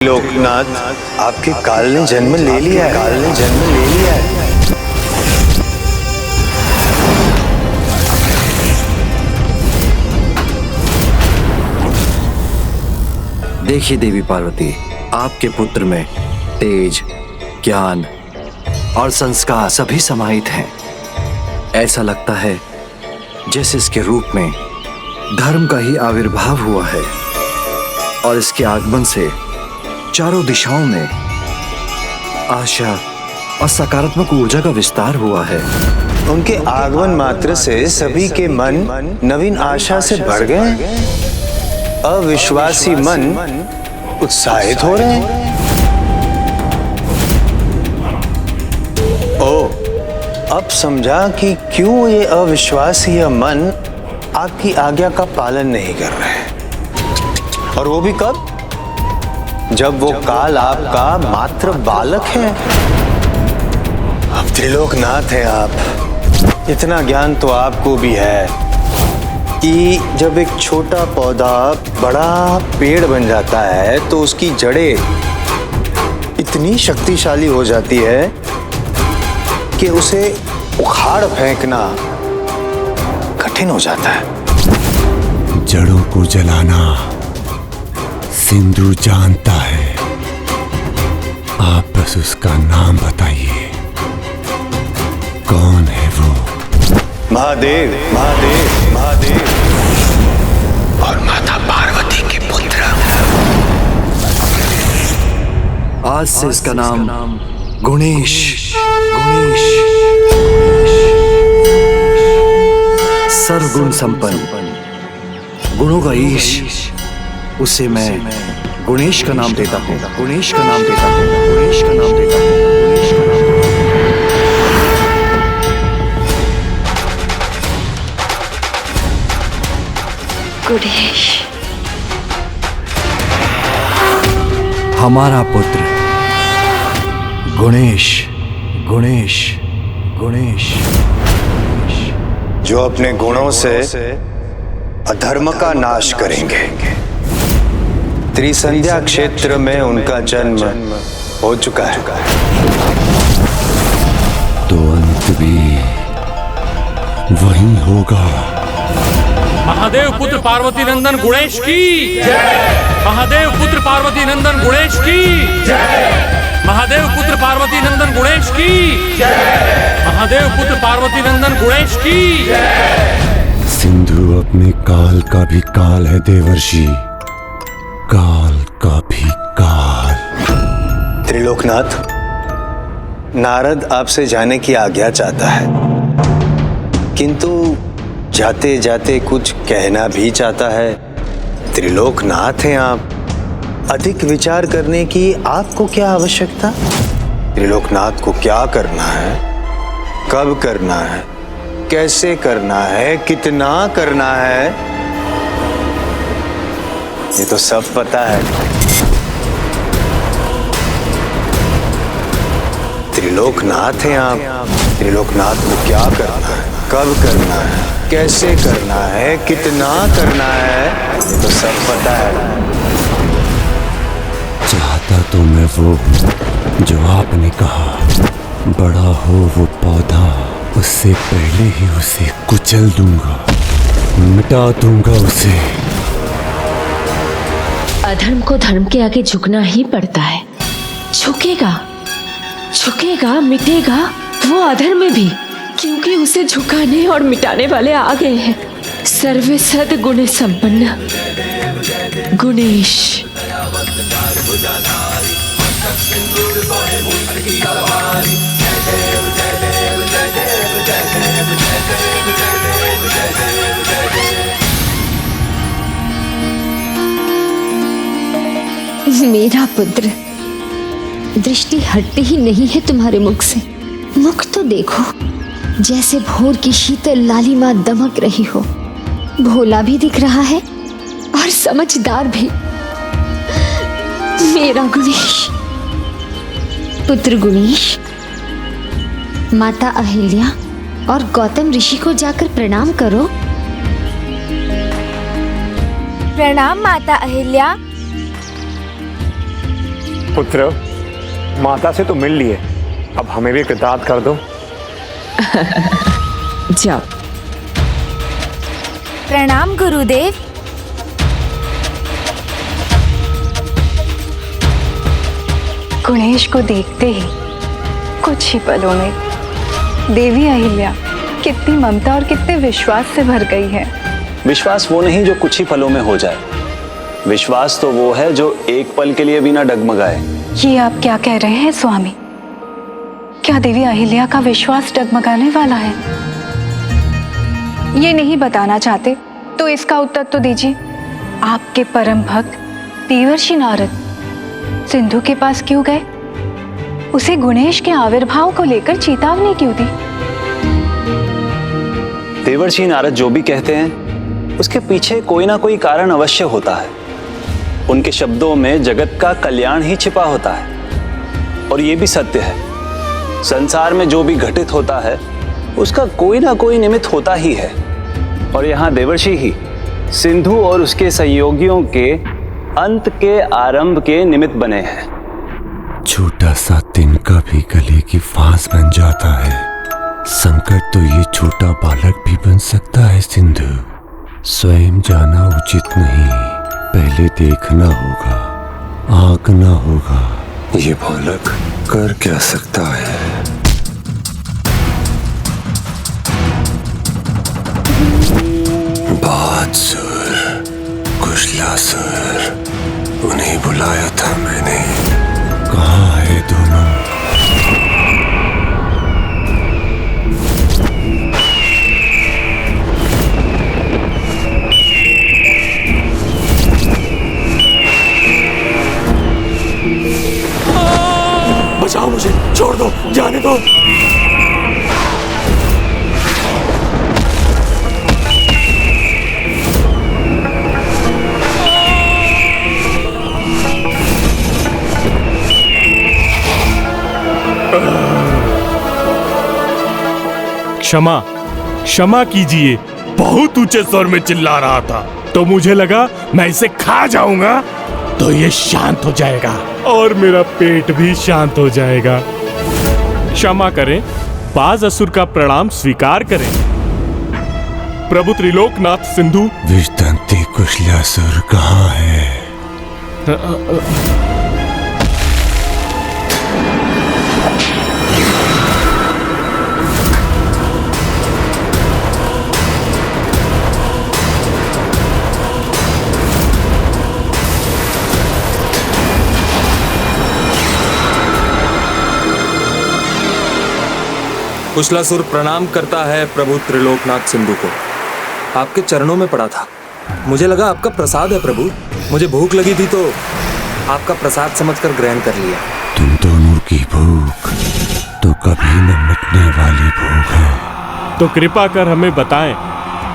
लोकनाथ, आपके काल ने जन्म ले लिया है। काल ने जन्म ले लिया है। देखिए देवी पार्वती, आपके पुत्र में तेज, ज्ञान और संस्कार सभी समाहित हैं। ऐसा लगता है जैसे इसके रूप में धर्म का ही आविर्भाव हुआ है और इसके आगमन से चारों दिशाओं में आशा और सकारात्मक ऊर्जा का विस्तार हुआ है। उनके आगमन मात्र से सभी के मन नवीन आशा से भर गए। अविश्वासी मन उत्साहित हो रहे हैं। अब समझा कि क्यों ये अविश्वासी मन आपकी आज्ञा का पालन नहीं कर रहे। और वो भी कब? जब वो काल आपका मात्र बालक है। अब त्रिलोकनाथ है आप। इतना ज्ञान तो आपको भी है कि जब एक छोटा पौधा बड़ा पेड़ बन जाता है तो उसकी जड़ें इतनी शक्तिशाली हो जाती है कि उसे उखाड़ फेंकना कठिन हो जाता है। जड़ों को जलाना सिंधु जानता है। आप बस उसका नाम बताइए, कौन है वो? महादेव, महादेव, महादेव और माता पार्वती के पुत्र। आज से इसका नाम गुणेश। गुणेश सर्वगुण संपन्न, गुणों का ईश, उसे मैं गुणेश का नाम देता हूँ। गुणेश का नाम देता हूँ। गुणेश का नाम देता हूँ। गुणेश का नाम देता हूँ। गुणेश हमारा पुत्र गुणेश। गुणेश गुणेश जो अपने गुणों से अधर्म का नाश करेंगे। त्रिसंध्या क्षेत्र में उनका जन्म हो चुका है। तो अंत भी वही होगा। महादेव पुत्र पार्वती नंदन गुणेश की जय। महादेव पुत्र पार्वती नंदन गुणेश की जय। महादेव पुत्र पार्वती नंदन गुणेश की जय। महादेव पुत्र पार्वती नंदन गुणेश की जय। सिंधु अपने काल का भी काल है देवर्षि, काल का भी काल। त्रिलोकनाथ, नारद आपसे जाने की आज्ञा चाहता है, किंतु जाते जाते कुछ कहना भी चाहता है। त्रिलोकनाथ हैं आप, अधिक विचार करने की आपको क्या आवश्यकता? त्रिलोकनाथ को क्या करना है, कब करना है, कैसे करना है, कितना करना है, ये तो सब पता है। त्रिलोकनाथ हैं आप। त्रिलोकनाथ को क्या करना है, कब करना है, कैसे करना है, कितना करना है, ये तो सब पता है। चाहता तो मैं वो हूँ जो आपने कहा, बड़ा हो वो पौधा, उससे पहले ही उसे कुचल दूंगा, मिटा दूंगा उसे। अधर्म को धर्म के आगे झुकना ही पड़ता है। झुकेगा, झुकेगा, मिटेगा वो अधर्म में भी, क्योंकि उसे झुकाने और मिटाने वाले आ गए हैं। सर्वे सद गुण संपन्न गुणेश। मेरा पुत्र, दृष्टि हटती ही नहीं है तुम्हारे मुख से। मुख तो देखो, जैसे भोर की शीतल लालिमा दमक रही हो। भोला भी दिख रहा है और समझदार भी। मेरा गुणेश, पुत्र गुणेश, माता अहिल्या और गौतम ऋषि को जाकर प्रणाम करो। प्रणाम माता अहिल्या। पुत्र, माता से तो मिल लिए, अब हमें भी कृतार्थ कर दो। जाओ। प्रणाम गुरुदेव। गुणेश को देखते ही कुछ ही पलों में देवी अहिल्या कितनी ममता और कितने विश्वास से भर गई है। विश्वास वो नहीं जो कुछ ही पलों में हो जाए, विश्वास तो वो है जो एक पल के लिए भी ना डगमगाए। ये आप क्या कह रहे हैं स्वामी? क्या देवी अहिल्या का विश्वास डगमगाने वाला है? ये नहीं बताना चाहते तो इसका उत्तर तो दीजिए। आपके परम भक्त देवर्षि नारद सिंधु के पास क्यों गए? उसे गुणेश के आविर्भाव को लेकर चेतावनी क्यों दी? देवर्षि नारद जो भी कहते हैं उसके पीछे कोई ना कोई कारण अवश्य होता है। उनके शब्दों में जगत का कल्याण ही छिपा होता है। और ये भी सत्य है, संसार में जो भी घटित होता है उसका कोई ना कोई निमित्त होता ही है। और यहाँ देवर्षि ही सिंधु और उसके सहयोगियों के अंत के आरंभ के निमित्त बने हैं। छोटा सा तिनका भी गले की फांस बन जाता है। संकट तो ये छोटा बालक भी बन सकता है सिंधु। स्वयं जाना उचित नहीं, पहले देखना होगा, आंकना होगा। ये बालक कर क्या सकता है? बहादुर, कुशलासुर, उन्हें बुलाया था मैंने। कहाँ है दोनों? बचाओ मुझे, छोड़ दो, जाने दो। क्षमा क्षमा कीजिए, बहुत ऊंचे स्वर में चिल्ला रहा था तो मुझे लगा मैं इसे खा जाऊंगा तो ये शांत हो जाएगा और मेरा पेट भी शांत हो जाएगा। क्षमा करें, बाज असुर का प्रणाम स्वीकार करें। प्रभु त्रिलोकनाथ सिंधु। विषदंती कुशलासुर कहाँ है? कुशलासुर प्रणाम करता है प्रभु त्रिलोकनाथ सिंधु को। आपके चरणों में पड़ा था, मुझे लगा आपका प्रसाद है प्रभु। मुझे भूख लगी थी तो आपका प्रसाद समझकर ग्रहण कर लिया। तुम दोनों की भूख तो कभी न मिटने वाली भूख है। तो कृपा कर हमें बताएं,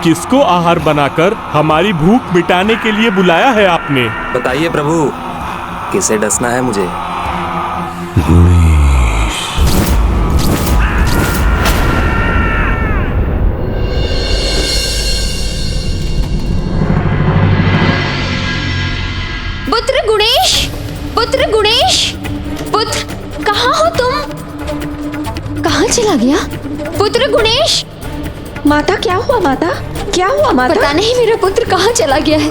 किसको आहार बनाकर हमारी भूख मिटाने के लिए बुलाया है आपने? बताइए प्रभु, किसे डसना है मुझे? पुत्र गुणेश, पुत्र कहाँ हो तुम? कहाँ चला गया पुत्र गुणेश? माता क्या हुआ? माता क्या हुआ? माता पता नहीं, मेरा पुत्र कहाँ चला गया है।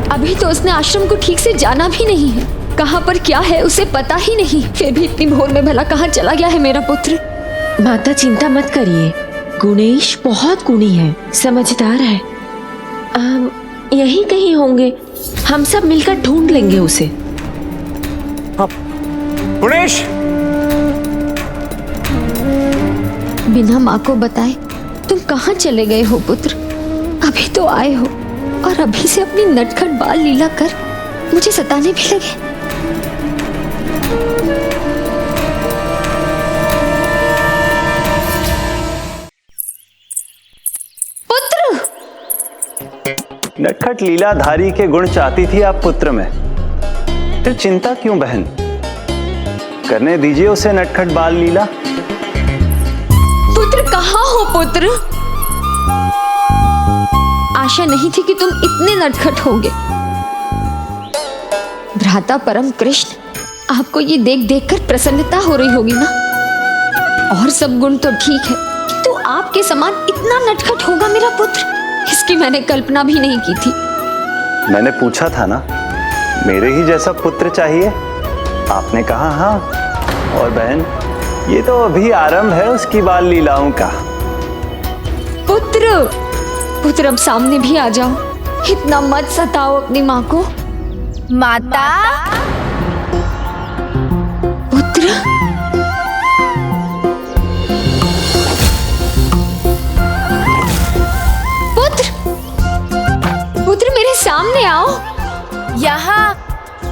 अभी तो उसने आश्रम को ठीक से जाना भी नहीं है। कहाँ पर क्या है उसे पता ही नहीं, फिर भी इतनी भोर में भला कहाँ चला गया है मेरा पुत्र? माता चिंता मत करिए, गुणेश बहुत गुणी है, समझदार है। यही कहीं होंगे, हम सब मिलकर ढूंढ लेंगे उसे। गुणेश! बिना माँ को बताए तुम कहाँ चले गए हो पुत्र? अभी तो आए हो और अभी से अपनी नटखट बाल लीला कर मुझे सताने भी लगे। पुत्र! नटखट लीलाधारी के गुण चाहती थी आप पुत्र में, फिर चिंता क्यों बहन? करने दीजिए उसे नटखट बाल लीला। पुत्र कहाँ हो पुत्र? आशा नहीं थी कि तुम इतने नटखट होंगे। भ्राता परम कृष्ण, आपको ये देख देख कर प्रसन्नता हो रही होगी ना। और सब गुण तो ठीक है, तो आपके समान इतना नटखट होगा मेरा पुत्र, इसकी मैंने कल्पना भी नहीं की थी। मैंने पूछा था ना, मेरे ही जैसा पुत्र चाहिए, आपने कहा हाँ। और बहन, ये तो अभी आरंभ है उसकी बाल लीलाओं का। पुत्र, पुत्र अब सामने भी आ जाओ, इतना मत सताओ अपनी माँ को। माता, पुत्र, पुत्र, पुत्र मेरे सामने आओ। यहाँ,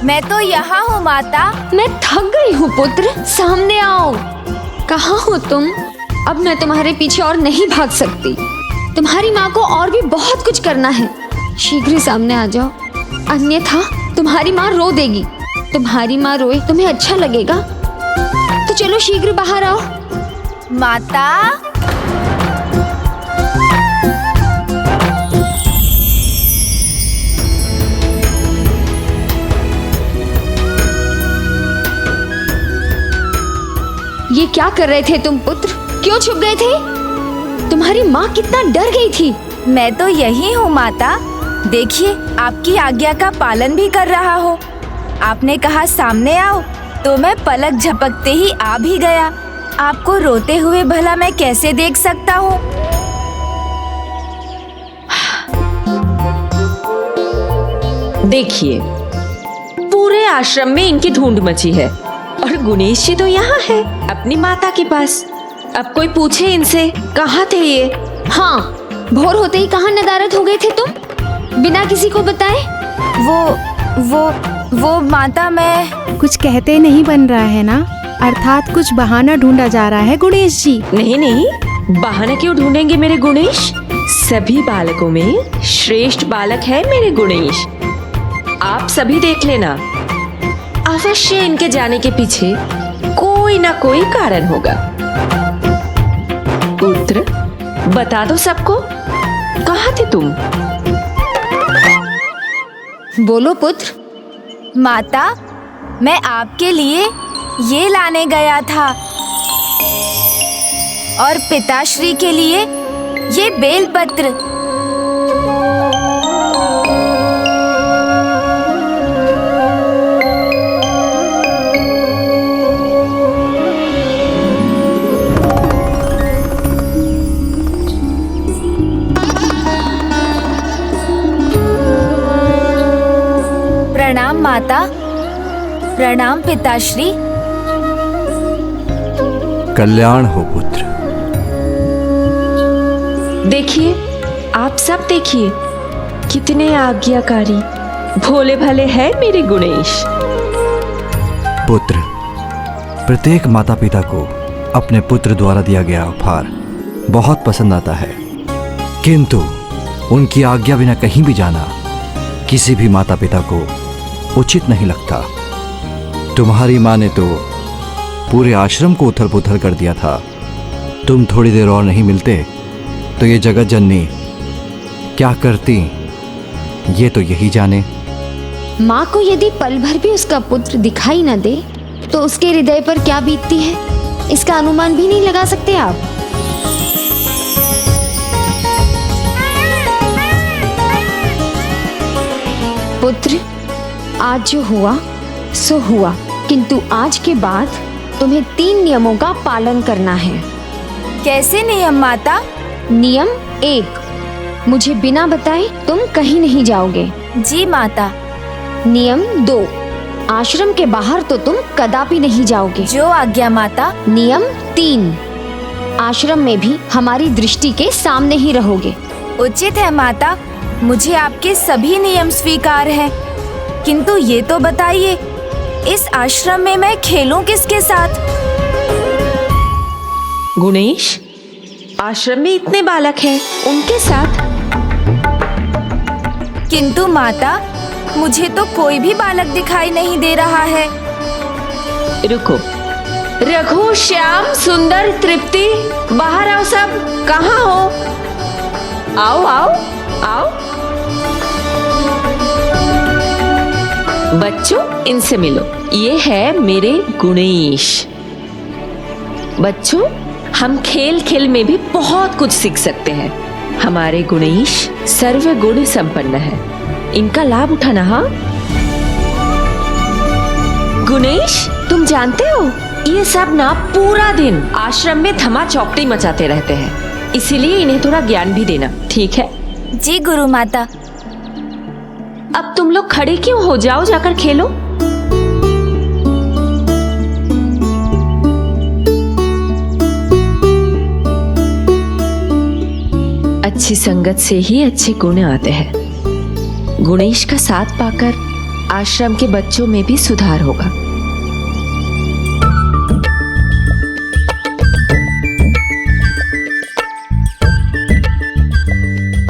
मैं तो यहाँ हूँ माता। मैं थक गई हूँ पुत्र, सामने आओ। कहाँ हो तुम? अब मैं तुम्हारे पीछे और नहीं भाग सकती। तुम्हारी माँ को और भी बहुत कुछ करना है, शीघ्र ही सामने आ जाओ, अन्यथा तुम्हारी माँ रो देगी। तुम्हारी माँ रोए तुम्हें अच्छा लगेगा? तो चलो शीघ्र बाहर आओ। माता, ये क्या कर रहे थे तुम पुत्र? क्यों छुप गए थे? तुम्हारी माँ कितना डर गई थी। मैं तो यही हूँ माता। देखिए, आपकी आज्ञा का पालन भी कर रहा हो। आपने कहा सामने आओ, तो मैं पलक झपकते ही आ भी गया। आपको रोते हुए भला मैं कैसे देख सकता हूँ? देखिए, पूरे आश्रम में इनकी धुंध मची है और गुणेश जी तो यहाँ है अपनी माता के पास। अब कोई पूछे इनसे कहाँ थे ये? हाँ, भोर होते ही कहाँ नदारद हो गए थे तुम, बिना किसी को बताए? वो माता, मैं कुछ कहते नहीं बन रहा है ना, अर्थात कुछ बहाना ढूंढा जा रहा है गुणेश जी। नहीं नहीं, बहाना क्यों ढूंढेंगे मेरे गुणेश? सभी बालकों में श्रेष्ठ बालक है मेरे गुणेश। आप सभी देख लेना, अवश्य इनके जाने के पीछे कोई ना कोई कारण होगा। पुत्र, बता दो सबको, कहाँ थे तुम? बोलो पुत्र। माता, मैं आपके लिए ये लाने गया था और पिताश्री के लिए ये बेलपत्र। प्रणाम माता, प्रणाम पिताश्री। कल्याण हो पुत्र। देखिए, आप सब देखिए, कितने आज्ञाकारी भोले भाले हैं मेरे गुणेश। पुत्र, प्रत्येक माता पिता को अपने पुत्र द्वारा दिया गया उपहार बहुत पसंद आता है, किंतु उनकी आज्ञा बिना कहीं भी जाना किसी भी माता पिता को उचित नहीं लगता। तुम्हारी माँ ने तो पूरे आश्रम को उथल पुथल कर दिया था। तुम थोड़ी देर और नहीं मिलते तो ये जगत जननी क्या करती, ये तो यही जाने। माँ को यदि पल भर भी उसका पुत्र दिखाई न दे तो उसके हृदय पर क्या बीतती है, इसका अनुमान भी नहीं लगा सकते आप। पुत्र, आज जो हुआ सो हुआ, किंतु आज के बाद तुम्हें 3 नियमों का पालन करना है। कैसे नियम माता? नियम 1, मुझे बिना बताए तुम कहीं नहीं जाओगे। जी माता। नियम 2, आश्रम के बाहर तो तुम कदापि नहीं जाओगे। जो आज्ञा माता। नियम 3, आश्रम में भी हमारी दृष्टि के सामने ही रहोगे। उचित है माता, मुझे आपके सभी नियम स्वीकार हैं, किंतु ये तो बताइए, इस आश्रम में मैं खेलूं किसके साथ? गुणेश, आश्रम में इतने बालक हैं, उनके साथ। किंतु माता, मुझे तो कोई भी बालक दिखाई नहीं दे रहा है। रुको, रघु, श्याम, सुंदर, तृप्ति, बाहर आओ सब। कहाँ हो? आओ आओ आओ। बच्चों इनसे मिलो, ये है मेरे गुणेश। बच्चों हम खेल खेल में भी बहुत कुछ सीख सकते हैं। हमारे गुणेश सर्व गुण संपन्न है, इनका लाभ उठाना। हाँ गुणेश, तुम जानते हो ये सब ना पूरा दिन आश्रम में धमा चौकड़ी मचाते रहते हैं, इसीलिए इन्हें थोड़ा ज्ञान भी देना, ठीक है? जी गुरु माता। अब तुम लोग खड़े क्यों हो, जाओ जाकर खेलो। अच्छी संगत से ही अच्छे गुण आते हैं। गुणेश का साथ पाकर आश्रम के बच्चों में भी सुधार होगा।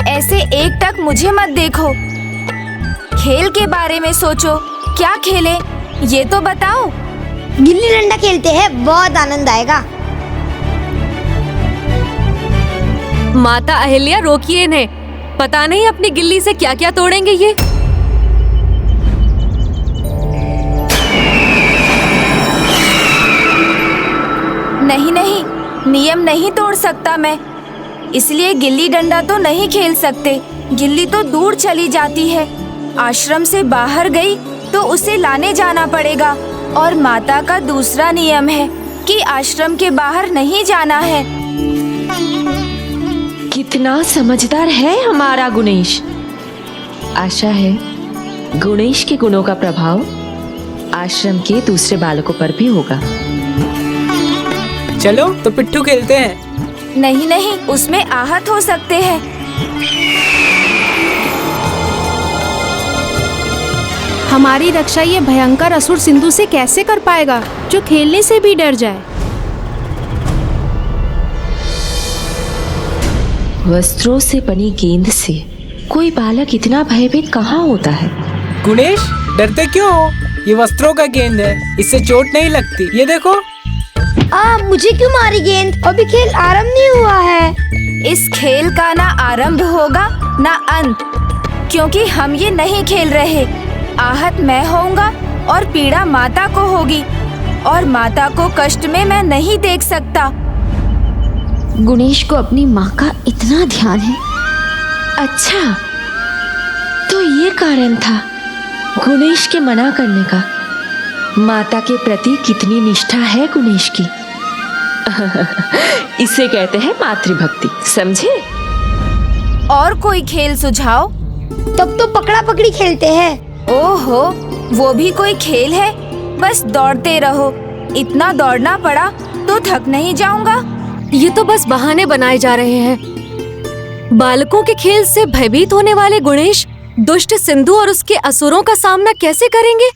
ऐसे एकटक मुझे मत देखो, खेल के बारे में सोचो। क्या खेलें ये तो बताओ। गिल्ली डंडा खेलते हैं, बहुत आनंद आएगा। माता अहिल्या रोकिए इन्हें, पता नहीं अपनी गिल्ली से क्या क्या तोड़ेंगे ये। नहीं नहीं, नियम नहीं तोड़ सकता मैं, इसलिए गिल्ली डंडा तो नहीं खेल सकते। गिल्ली तो दूर चली जाती है, आश्रम से बाहर गई तो उसे लाने जाना पड़ेगा। और माता का दूसरा नियम है कि आश्रम के बाहर नहीं जाना है। कितना समझदार है हमारा गुणेश। आशा है गुणेश के गुणों का प्रभाव आश्रम के दूसरे बालकों पर भी होगा। चलो तो पिट्ठू खेलते हैं। नहीं नहीं, उसमें आहत हो सकते हैं। हमारी रक्षा ये भयंकर असुर सिंधु से कैसे कर पाएगा, जो खेलने से भी डर जाए। वस्त्रों से बनी गेंद से कोई बालक इतना भयभीत कहाँ होता है? गुणेश डरते क्यों हो? ये वस्त्रों का गेंद है, इससे चोट नहीं लगती। ये देखो। मुझे क्यों मारी गेंद? अभी खेल आरंभ नहीं हुआ है। इस खेल का ना आरंभ होगा ना अंत, क्योंकि हम ये नहीं खेल रहे। आहत मैं होऊंगा और पीड़ा माता को होगी, और माता को कष्ट में मैं नहीं देख सकता। गुणेश को अपनी माँ का इतना ध्यान है। अच्छा, तो ये कारण था गुणेश के मना करने का। माता के प्रति कितनी निष्ठा है गुणेश की। इसे कहते हैं मातृभक्ति, समझे? और कोई खेल सुझाओ? तब तो पकड़ा पकड़ी खेलते हैं। ओहो, वो भी कोई खेल है? बस दौड़ते रहो। इतना दौड़ना पड़ा तो थक नहीं जाऊंगा? ये तो बस बहाने बनाए जा रहे हैं। बालकों के खेल से भयभीत होने वाले गुणेश दुष्ट सिंधु और उसके असुरों का सामना कैसे करेंगे?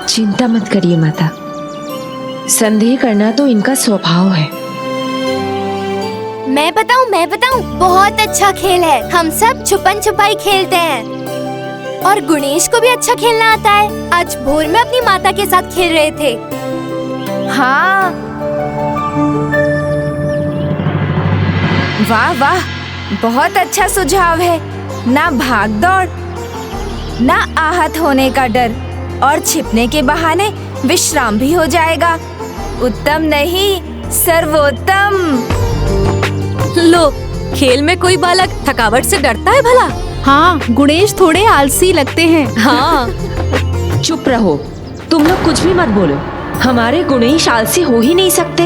चिंता मत करिए माता, संदेह करना तो इनका स्वभाव है। मैं बताऊं, बहुत अच्छा खेल है। हम सब छुपन छुपाई खेलते हैं, और गुणेश को भी अच्छा खेलना आता है। आज भोर में अपनी माता के साथ खेल रहे थे। हाँ, वाह वाह, बहुत अच्छा सुझाव है। ना भाग दौड़, ना आहत होने का डर, और छिपने के बहाने विश्राम भी हो जाएगा। उत्तम नहीं, सर्वोत्तम। लो, खेल में कोई बालक थकावट से डरता है भला? हाँ, गुणेश थोड़े आलसी लगते हैं। हाँ। चुप रहो, तुम लोग कुछ भी मत बोलो। हमारे गुणेश आलसी हो ही नहीं सकते।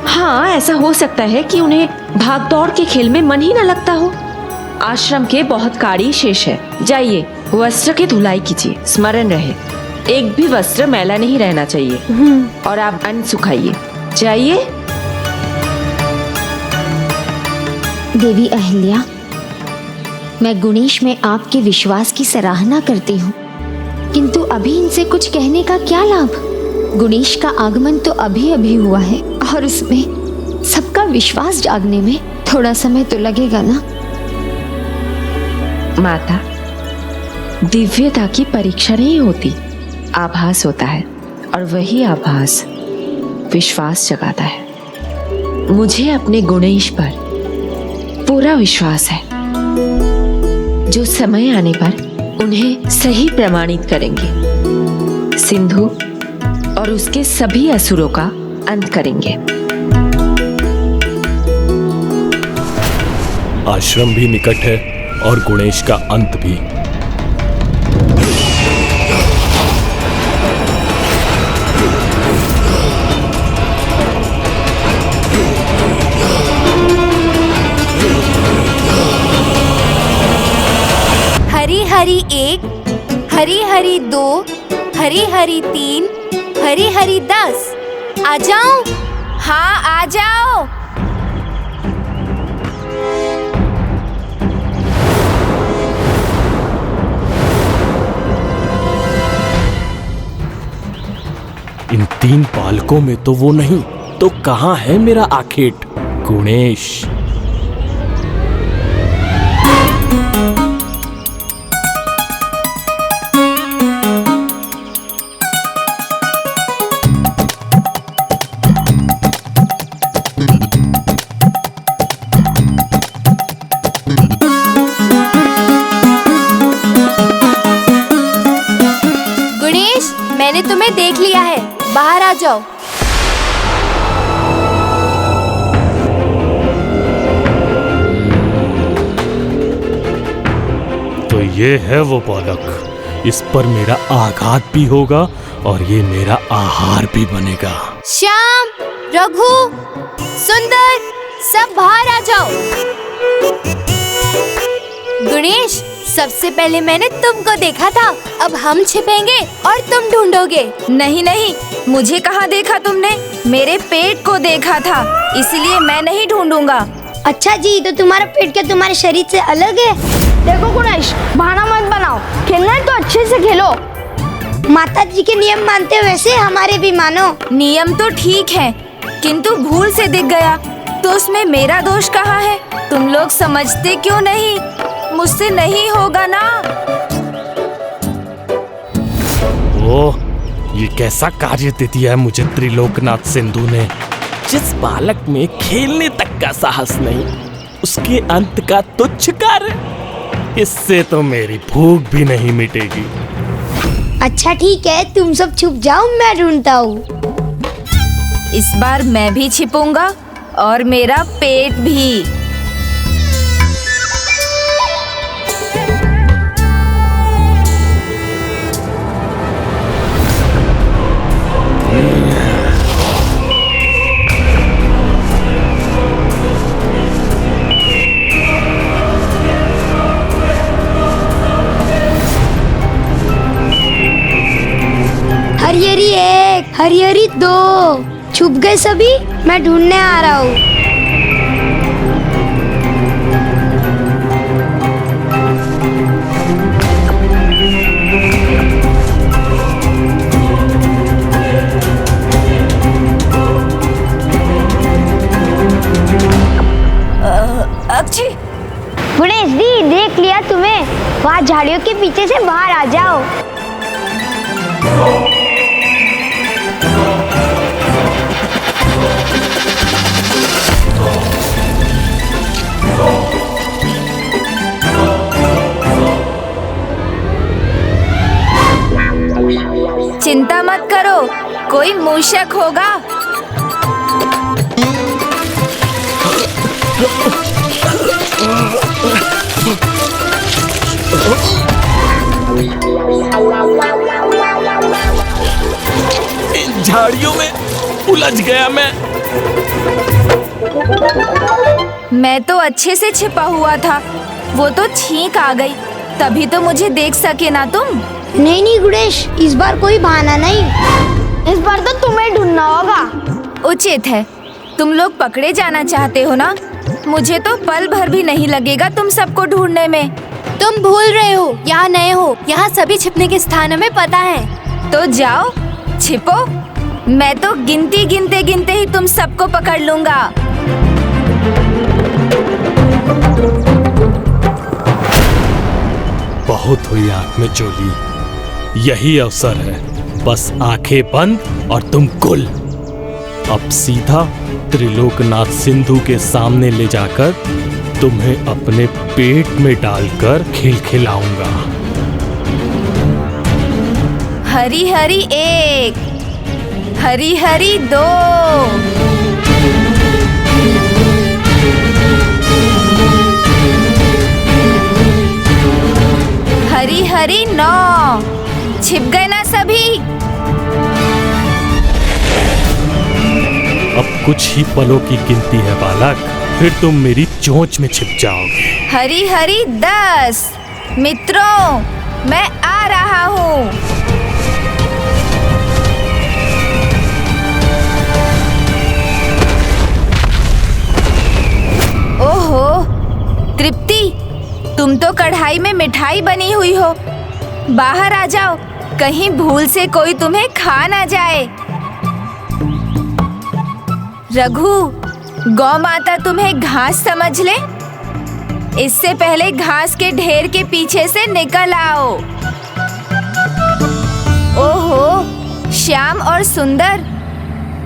हाँ, ऐसा हो सकता है कि उन्हें भाग दौड़ के खेल में मन ही न लगता हो। आश्रम के बहुत कारी शेष है। जाइए, वस्त्र की धुलाई कीजिए। स्मरण रहे, एक भी वस्त्र मैला नहीं रहना चाहिए। और आप अन्न सुखाइए। जाइए। देवी अहिल्या, मैं गुणेश में आपके विश्वास की सराहना करती हूँ, किंतु अभी इनसे कुछ कहने का क्या लाभ? गुणेश का आगमन तो अभी अभी हुआ है, और उसमें सबका विश्वास जागने में थोड़ा समय तो लगेगा ना। माता, दिव्यता की परीक्षा नहीं होती, आभास होता है, और वही आभास विश्वास जगाता है। मुझे अपने गुणेश पर पूरा विश्वास है जो समय आने पर उन्हें सही प्रमाणित करेंगे। सिंधु और उसके सभी असुरों का अंत करेंगे। आश्रम भी निकट है और गुणेश का अंत भी। हरी हरी 1, हरी हरी 2, हरी हरी 3, हरी हरी 10। आ जाओ। हाँ आ जाओ। इन 3 बालकों में तो वो नहीं, तो कहाँ है मेरा आखेट गुणेश? गुणेश, मैंने तुम्हें देख लिया है, बाहर आ जाओ। तो ये है वो बालक, इस पर मेरा आघात भी होगा और ये मेरा आहार भी बनेगा। श्याम, रघु, सुंदर, सब बाहर आ जाओ। गुणेश, सबसे पहले मैंने तुमको देखा था, अब हम छिपेंगे और तुम ढूंढोगे। नहीं नहीं, मुझे कहाँ देखा तुमने? मेरे पेट को देखा था, इसलिए मैं नहीं ढूंढूंगा। अच्छा जी, तो तुम्हारा पेट क्या तुम्हारे शरीर से अलग है? देखो गुणेश, बहाना मत बनाओ, खेलना है तो अच्छे से खेलो। माता जी के नियम मानते हो वैसे हमारे भी मानो। नियम तो ठीक है, किंतु भूल से दिख गया तो उसमें मेरा दोष कहाँ है? तुम लोग समझते क्यों नहीं? मुझसे नहीं होगा ना। ओह, ये कैसा कार्य दे दिया है मुझे त्रिलोकनाथ सिंधु ने। जिस बालक में खेलने तक का साहस नहीं, उसके अंत का तुच्छ कार्य, इससे तो मेरी भूख भी नहीं मिटेगी। अच्छा ठीक है, तुम सब छुप जाओ, मैं ढूंढता हूँ। इस बार मैं भी छिपूंगा और मेरा पेट भी। हरिहरी 1, हरिहरी 2, छुप गए सभी, मैं ढूंढने आ रहा हूँ। अच्छी गुणेश दी, देख लिया तुम्हें, वहाँ झाड़ियों के पीछे से बाहर आ जाओ। चिंता मत करो, कोई मूषक होगा। इन झाड़ियों में उलझ गया मैं तो अच्छे से छिपा हुआ था, वो तो छींक आ गई, तभी तो मुझे देख सके ना तुम। नहीं नहीं गुणेश, इस बार कोई बहाना नहीं, इस बार तो तुम्हें ढूंढना होगा। उचित है, तुम लोग पकड़े जाना चाहते हो ना, मुझे तो पल भर भी नहीं लगेगा तुम सबको ढूंढने में। तुम भूल रहे हो, यहाँ नए हो, यहाँ सभी छिपने के स्थान हमें पता है। तो जाओ छिपो, मैं तो गिनती गिनते गिनते ही तुम सबको पकड़ लूंगा। बहुत हुई आंख में चोली, यही अवसर है, बस आंखें बंद और तुम गुल। अब सीधा त्रिलोकनाथ सिंधु के सामने ले जाकर तुम्हें अपने पेट में डालकर खिलखिलाऊंगा। हरी हरी 1, हरी हरी 2, हरी हरी 9। छिप गए ना सभी? अब कुछ ही पलों की गिनती है बालक, फिर तुम मेरी चोंच में छिप जाओगे। हरी हरी 10। मित्रों, मैं आ रहा हूँ। ओहो, तृप्ति, तुम तो कढ़ाई में मिठाई बनी हुई हो। बाहर आ जाओ, कहीं भूल से कोई तुम्हें खा ना जाए। रघु, गौ माता तुम्हें घास समझ ले, इससे पहले घास के ढेर के पीछे से निकल आओ। ओहो, श्याम और सुंदर,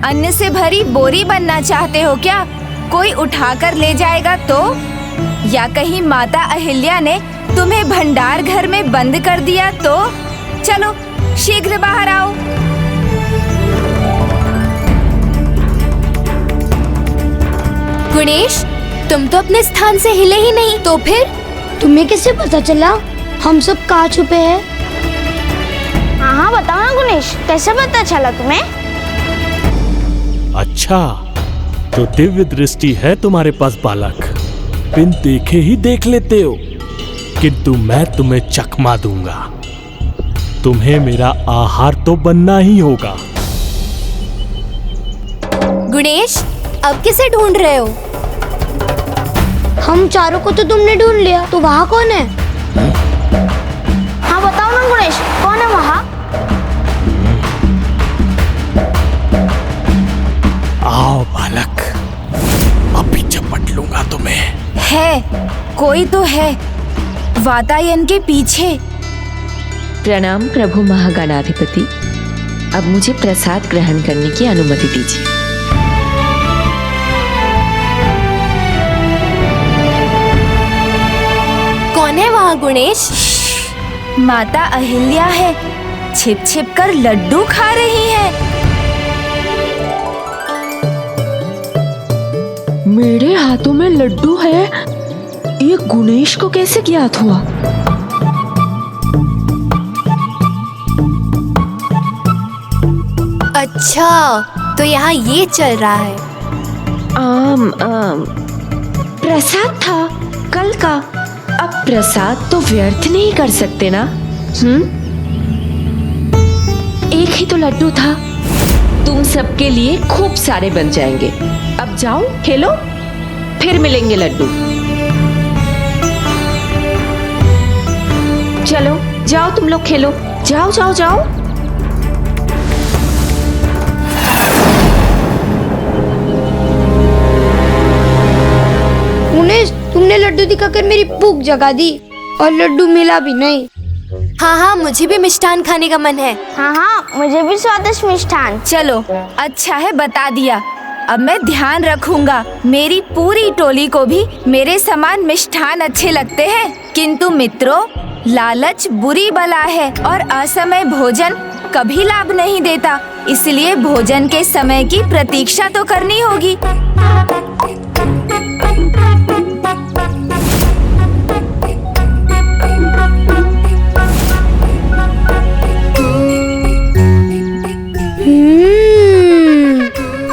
अन्न से भरी बोरी बनना चाहते हो क्या? कोई उठाकर ले जाएगा तो? या कहीं माता अहिल्या ने तुम्हें भंडार घर में बंद कर दिया तो? चलो शीघ्र बाहर आओ। गणेश, तुम तो अपने स्थान से हिले ही नहीं, तो फिर? तुम्हें कैसे पता चला हम सब कहाँ छुपे हैं? हाँ बताओ ना गणेश, कैसे पता चला तुम्हें? अच्छा, तो दिव्य दृष्टि है तुम्हारे पास बालक, बिन देखे ही देख लेते हो। किंतु मैं तुम्हें चकमा दूंगा, तुम्हें मेरा आहार तो बनना ही होगा। गणेश, अब किसे ढूंढ रहे हो? हम चारों को तो तुमने ढूंढ लिया, तो वहाँ कौन है? हाँ बताओ ना गणेश, कौन है वहाँ? आओ बालक, अभी झपट लूंगा तुम्हें। है, कोई तो है, वातायन के पीछे। प्रणाम प्रभु महागणाधिपति, अब मुझे प्रसाद ग्रहण करने की अनुमति दीजिए। कौन है वहाँ गणेश? माता अहिल्या है, छिप छिप कर लड्डू खा रही है। मेरे हाथों में लड्डू है, ये गणेश को कैसे ज्ञात हुआ? अच्छा, तो यहाँ ये चल रहा है। प्रसाद था कल का, अब प्रसाद तो व्यर्थ नहीं कर सकते ना। एक ही तो लड्डू था, तुम सबके लिए खूब सारे बन जाएंगे। अब जाओ खेलो, फिर मिलेंगे लड्डू। चलो जाओ, तुम लोग खेलो, जाओ जाओ जाओ। गणेश, तुमने लड्डू दिखाकर मेरी भूख जगा दी और लड्डू मिला भी नहीं। हाँ हाँ, मुझे भी मिष्ठान खाने का मन है। हाँ हाँ, मुझे भी स्वादिष्ट मिष्ठान। चलो, अच्छा है बता दिया, अब मैं ध्यान रखूंगा। मेरी पूरी टोली को भी मेरे समान मिष्ठान अच्छे लगते हैं। किंतु मित्रों, लालच बुरी बला है और असमय भोजन कभी लाभ नहीं देता, इसलिए भोजन के समय की प्रतीक्षा तो करनी होगी।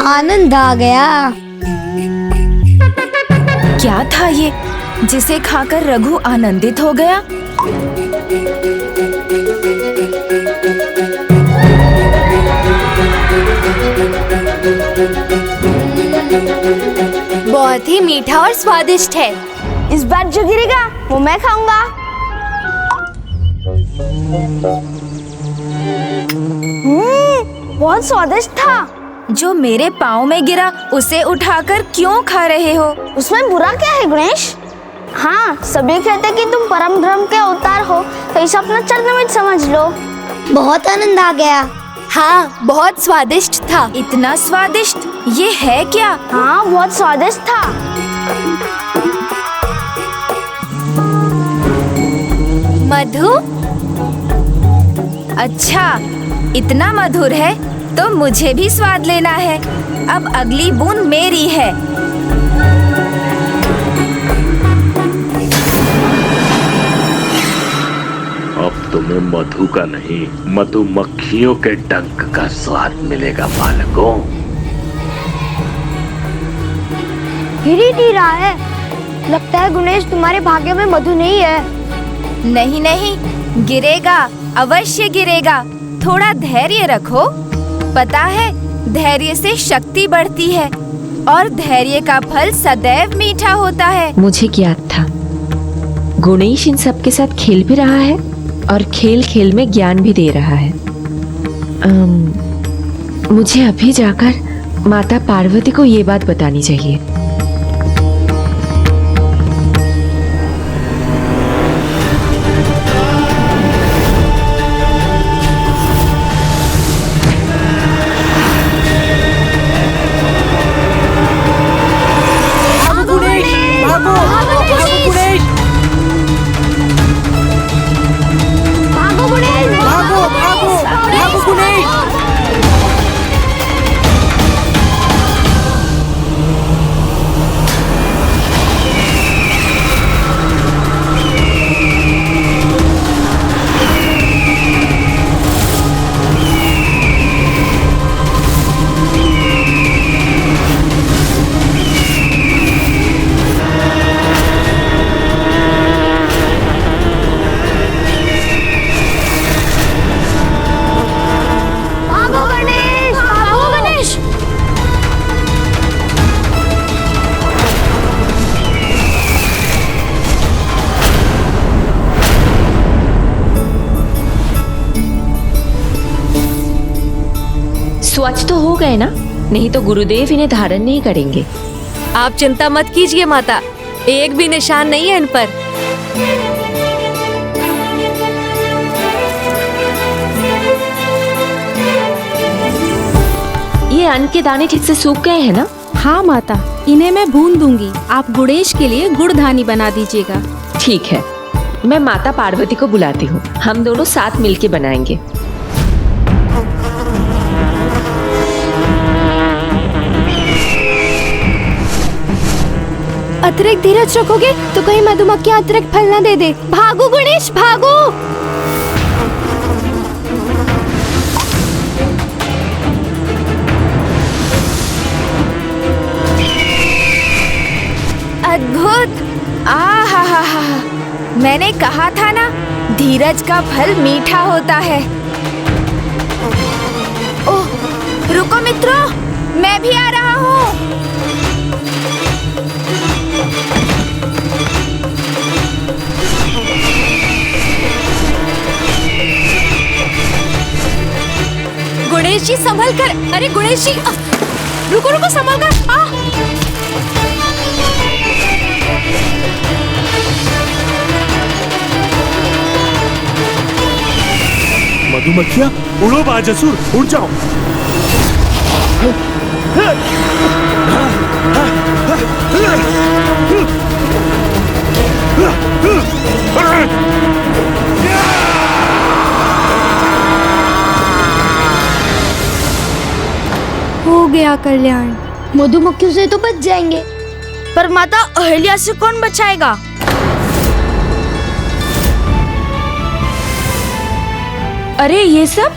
आनंद आ गया। क्या था ये जिसे खाकर रघु आनंदित हो गया? बहुत ही मीठा और स्वादिष्ट है। इस बार जो गिरेगा वो मैं खाऊंगा। बहुत स्वादिष्ट था। जो मेरे पाँव में गिरा उसे उठाकर क्यों खा रहे हो? उसमें बुरा क्या है गणेश? हाँ, सभी कहते कि तुम परम ब्रह्म के अवतार हो, तो इसे अपना चरणमित समझ लो। बहुत आनंद आ गया। हाँ, बहुत स्वादिष्ट था। इतना स्वादिष्ट? ये है क्या? हाँ, बहुत स्वादिष्ट था। मधु? अच्छा, इतना मधुर है तो मुझे भी स्वाद लेना है। अब अगली बूंद मेरी है। अब तुम्हें मधु का नहीं, मधुमक्खियों के डंक का स्वाद मिलेगा बालकों। गिर ही नहीं रहा है। लगता है गणेश तुम्हारे भाग्य में मधु नहीं है। नहीं नहीं, गिरेगा, अवश्य गिरेगा। थोड़ा धैर्य रखो। पता है, धैर्य से शक्ति बढ़ती है और धैर्य का फल सदैव मीठा होता है। मुझे याद था, गुणेश इन सब के साथ खेल भी रहा है और खेल खेल में ज्ञान भी दे रहा है। मुझे अभी जाकर माता पार्वती को ये बात बतानी चाहिए। स्वच्छ तो हो गए ना? नहीं तो गुरुदेव इन्हें धारण नहीं करेंगे। आप चिंता मत कीजिए माता, एक भी निशान नहीं है इन पर। ये अन्न के दाने ठीक से सूख गए हैं ना? हाँ माता, इन्हें मैं भून दूंगी। आप गुणेश के लिए गुड़धानी बना दीजिएगा। ठीक है, मैं माता पार्वती को बुलाती हूँ, हम दोनों साथ मिलके बनाएंगे। अतिरिक्त धीरज रखोगे तो कहीं मधुमक्खियां अतिरिक्त फल न दे दे। भागो गणेश, भागो। अद्भुत! आहा, मैंने कहा था ना, धीरज का फल मीठा होता है। ओह, रुको मित्रों, मैं भी आ रहा हूँ। गणेश जी संभल कर। अरे गणेश जी, रुको रुको, संभल कर। मधुमक्खियाँ उड़ो बाजसुर, उड़ जाओ। हो गया कल्याण। मधुमक्खियों से तो बच जाएंगे, पर माता अहिल्या से कौन बचाएगा? अरे ये सब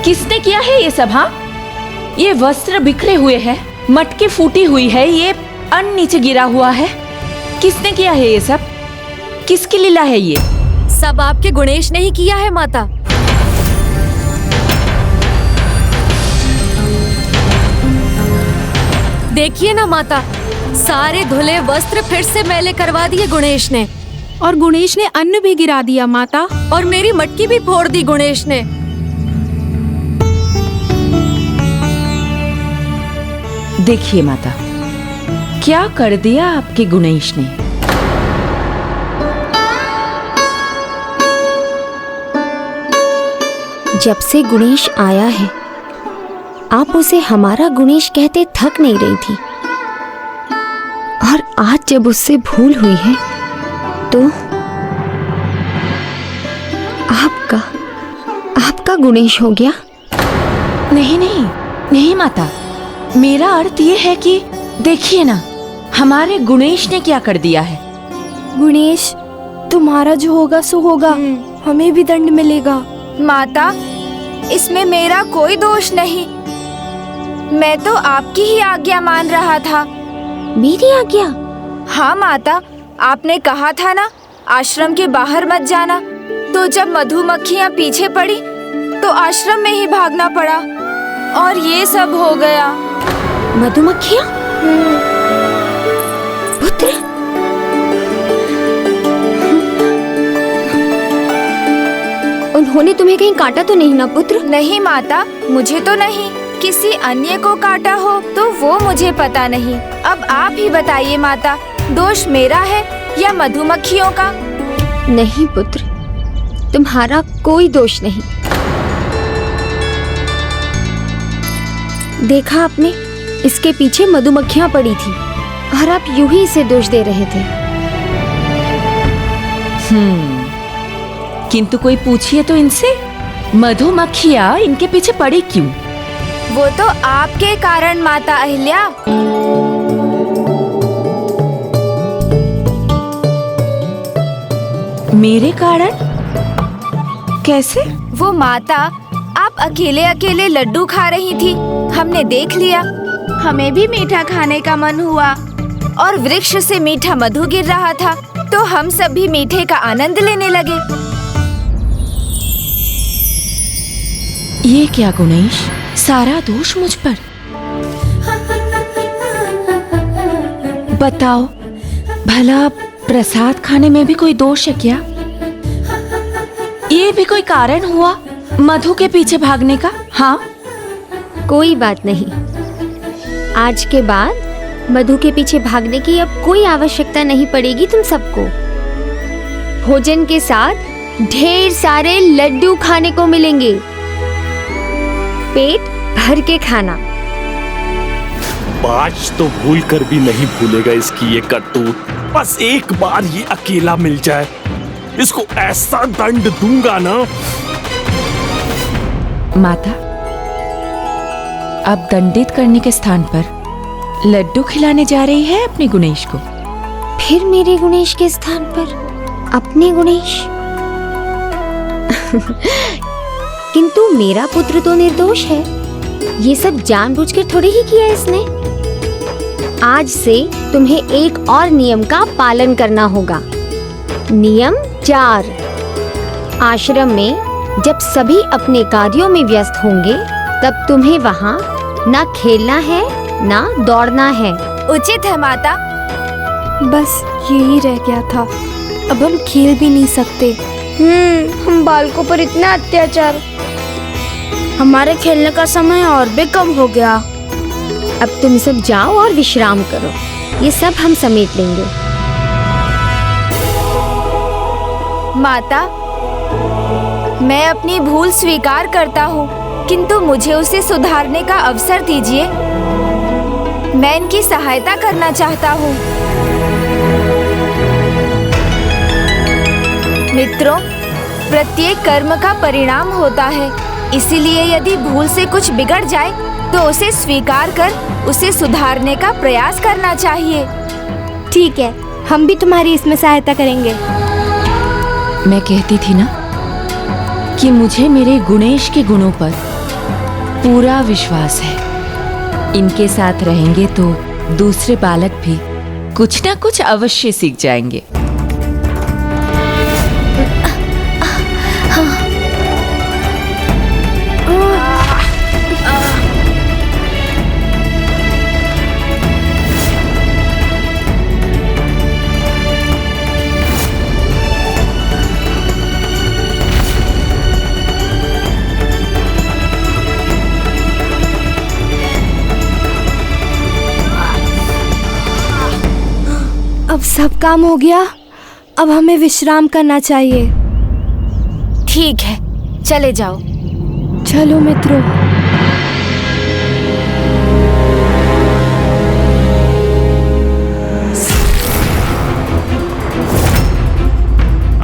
किसने किया है? ये सब, हाँ, ये वस्त्र बिखरे हुए हैं, मटकी फूटी हुई है, ये अन्न नीचे गिरा हुआ है। किसने किया है ये सब? किसकी लीला है ये? सब आपके गणेश ने ही किया है माता। देखिए ना माता, सारे धुले वस्त्र फिर से मैले करवा दिए गणेश ने। और गणेश ने अन्न भी गिरा दिया माता। और मेरी मटकी भी फोड़ दी गणेश ने। देखिए माता, क्या कर दिया आपके गणेश ने। जब से गणेश आया है, आप उसे हमारा गणेश कहते थक नहीं रही थी, और आज जब उससे भूल हुई है तो का गुणेश हो गया? नहीं नहीं नहीं माता, मेरा अर्थ ये है कि देखिए ना, हमारे गुणेश ने क्या कर दिया है। गुणेश, तुम्हारा जो होगा सो होगा, हमें भी दंड मिलेगा। माता, इसमें मेरा कोई दोष नहीं। मैं तो आपकी ही आज्ञा मान रहा था। मेरी आज्ञा? हाँ माता, आपने कहा था ना आश्रम के बाहर मत जाना, तो जब मधुमक्खियाँ पीछे पड़ी तो आश्रम में ही भागना पड़ा और ये सब हो गया। मधुमक्खियाँ? पुत्र, उन्होंने तुम्हें कहीं काटा तो नहीं ना पुत्र? नहीं माता, मुझे तो नहीं, किसी अन्य को काटा हो तो वो मुझे पता नहीं। अब आप ही बताइए माता, दोष मेरा है या मधुमक्खियों का? नहीं पुत्र, तुम्हारा कोई दोष नहीं। देखा आपने, इसके पीछे मधुमक्खियां पड़ी थी और आप यूं ही इसे दोष दे रहे थे। किंतु कोई पूछिए तो इनसे, मधुमक्खियाँ इनके पीछे पड़ी क्यों? वो तो आपके कारण माता अहिल्या। मेरे कारण? कैसे? वो माता, आप अकेले अकेले लड्डू खा रही थी, हमने देख लिया। हमें भी मीठा खाने का मन हुआ और वृक्ष से मीठा मधु गिर रहा था, तो हम सब भी मीठे का आनंद लेने लगे। ये क्या गुणेश, सारा दोष मुझ पर? बताओ, भला प्रसाद खाने में भी कोई दोष है क्या? ये भी कोई कारण हुआ मधु के पीछे भागने का? हाँ, कोई बात नहीं। आज के बाद मधु के पीछे भागने की अब कोई आवश्यकता नहीं पड़ेगी तुम सबको। भोजन के साथ ढेर सारे लड्डू खाने को मिलेंगे। पेट भर के खाना। आज तो भूल कर भी नहीं भूलेगा इसकी ये करतूत। बस एक बार ये अकेला मिल जाए, इसको ऐसा दंड दूंगा ना। माता, अब दंडित करने के स्थान पर लड्डू खिलाने जा रही है अपने गुणेश को। फिर मेरे गुणेश के स्थान पर अपने गुणेश? किंतु मेरा पुत्र तो निर्दोष है। ये सब जानबूझकर थोड़ी ही किया इसने। आज से तुम्हें एक और नियम का पालन करना होगा। नियम 4। आश्रम में जब सभी अपने कार्यों में व्यस्त होंगे, तब तुम्हें वहाँ ना खेलना है ना दौड़ना है। उचित है माता। बस यही रह गया था, अब हम खेल भी नहीं सकते। हम बालकों पर इतना अत्याचार, हमारे खेलने का समय और भी कम हो गया। अब तुम सब जाओ और विश्राम करो, ये सब हम समेट लेंगे। माता, मैं अपनी भूल स्वीकार करता हूँ, किंतु मुझे उसे सुधारने का अवसर दीजिए। मैं इनकी सहायता करना चाहता हूँ। मित्रों, प्रत्येक कर्म का परिणाम होता है, इसीलिए यदि भूल से कुछ बिगड़ जाए तो उसे स्वीकार कर उसे सुधारने का प्रयास करना चाहिए। ठीक है, हम भी तुम्हारी इसमें सहायता करेंगे। मैं कहती थी ना कि मुझे मेरे गुणेश के गुणों पर पूरा विश्वास है। इनके साथ रहेंगे तो दूसरे बालक भी कुछ ना कुछ अवश्य सीख जाएंगे। अब सब काम हो गया, अब हमें विश्राम करना चाहिए। ठीक है, चले जाओ। चलो मित्रों।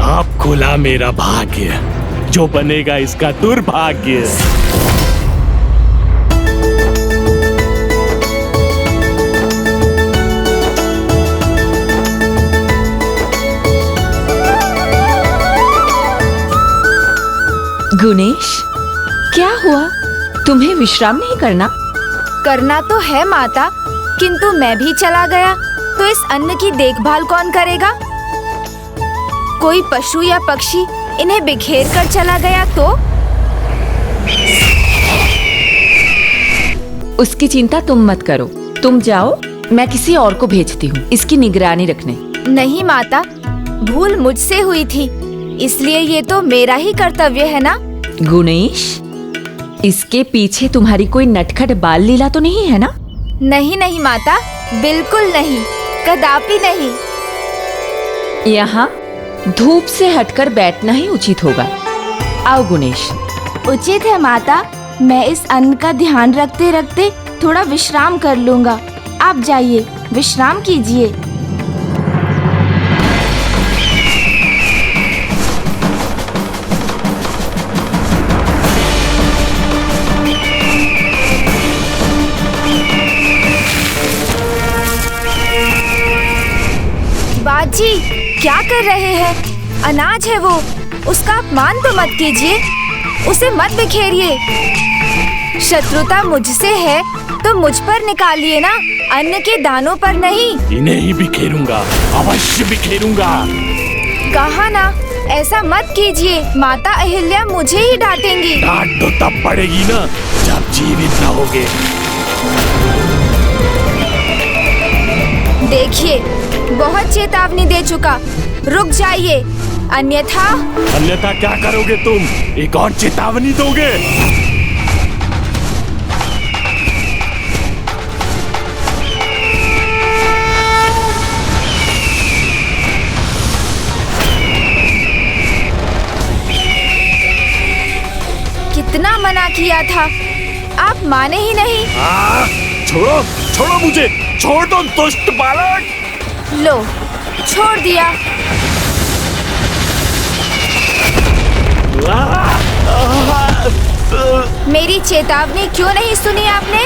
आप खुला मेरा भाग्य। जो बनेगा इसका दुर्भाग्य। गुणेश, क्या हुआ? तुम्हें विश्राम नहीं करना? करना तो है माता, किंतु मैं भी चला गया तो इस अन्न की देखभाल कौन करेगा? कोई पशु या पक्षी इन्हें बिखेर कर चला गया तो? उसकी चिंता तुम मत करो, तुम जाओ, मैं किसी और को भेजती हूँ इसकी निगरानी रखने। नहीं माता, भूल मुझसे हुई थी, इसलिए ये तो मेरा ही कर्तव्य है ना। गुणेश, इसके पीछे तुम्हारी कोई नटखट बाल लीला तो नहीं है ना? नहीं नहीं माता, बिल्कुल नहीं, कदापि नहीं। यहाँ धूप से हटकर बैठना ही उचित होगा। आओ गुणेश। उचित है माता, मैं इस अन्न का ध्यान रखते रखते थोड़ा विश्राम कर लूँगा। आप जाइए, विश्राम कीजिए। बाजी, क्या कर रहे हैं? अनाज है वो, उसका अपमान तो मत कीजिए, उसे मत बिखेरिए। शत्रुता मुझसे है तो मुझ पर निकालिए ना, अन्न के दानों पर नहीं। इन्हें ही बिखेरूंगा, अवश्य बिखेरूंगा। कहा ना, ऐसा मत कीजिए, माता अहिल्या मुझे ही डांटेंगी। डांट तो तब पड़ेगी ना जब जीवित रहोगे। देखिए, बहुत चेतावनी दे चुका, रुक जाइए, अन्यथा। अन्यथा क्या करोगे तुम? एक और चेतावनी दोगे? कितना मना किया था, आप माने ही नहीं। छोड़ो, छोड़ो मुझे, छोड़ दो दुष्ट बालक। लो, छोड़ दिया। मेरी चेतावनी क्यों नहीं सुनी आपने?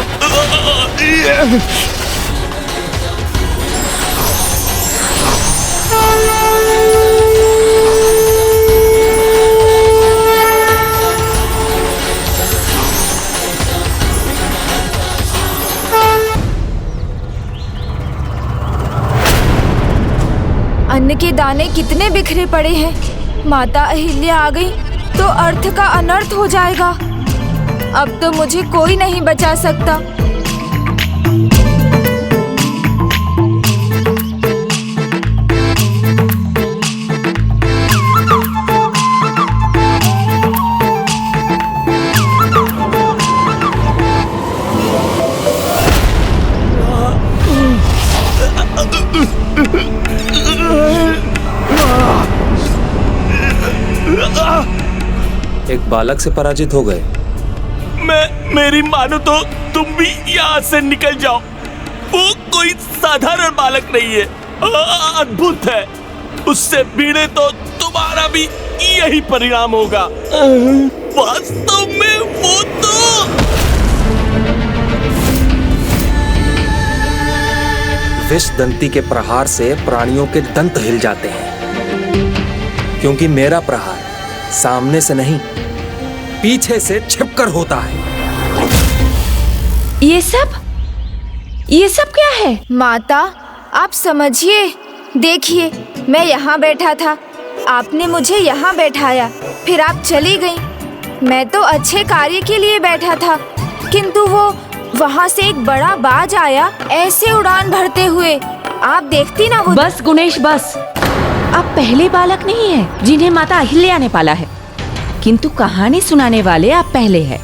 अन्न के दाने कितने बिखरे पड़े हैं। माता अहिल्या आ गई तो अर्थ का अनर्थ हो जाएगा। अब तो मुझे कोई नहीं बचा सकता। एक बालक से पराजित हो गए। मेरी मानो तो तुम भी यहाँ से निकल जाओ। वो कोई साधारण बालक नहीं है, अद्भुत है। उससे भिड़े तो तुम्हारा भी यही परिणाम होगा। वास्तव में वो तो विष दंती के प्रहार से प्राणियों के दंत हिल जाते हैं, क्योंकि मेरा प्रहार सामने से नहीं, पीछे से छिपकर होता है। ये सब क्या है? माता, आप समझिए। देखिए, मैं यहाँ बैठा था, आपने मुझे यहाँ बैठाया, फिर आप चली गई। मैं तो अच्छे कार्य के लिए बैठा था, किंतु वो वहाँ से एक बड़ा बाज आया, ऐसे उड़ान भरते हुए। आप देखती ना वो। बस गुणेश, बस। आप पहले बालक नहीं है जिन्हें माता अहिल्या ने पाला है, किंतु कहानी सुनाने वाले आप पहले हैं।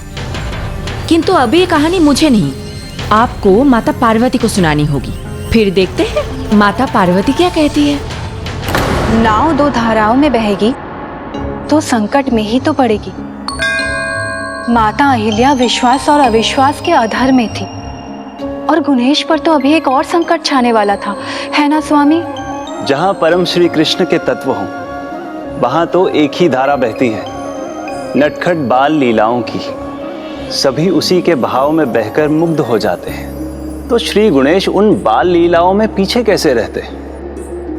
किंतु अब ये कहानी मुझे नहीं, आपको माता पार्वती को सुनानी होगी। फिर देखते हैं माता पार्वती क्या कहती है। नाव दो धाराओं में बहेगी तो संकट में ही तो पड़ेगी। माता अहिल्या विश्वास और अविश्वास के अधर में थी, और गुणेश पर तो अभी एक और संकट छाने वाला था, है ना स्वामी? जहां परम श्री कृष्ण के तत्व हों, वहां तो एक ही धारा बहती है, नटखट बाल लीलाओं की सभी उसी के भाव में बहकर मुग्ध हो जाते हैं। तो श्री गणेश उन बाल लीलाओं में पीछे कैसे रहते,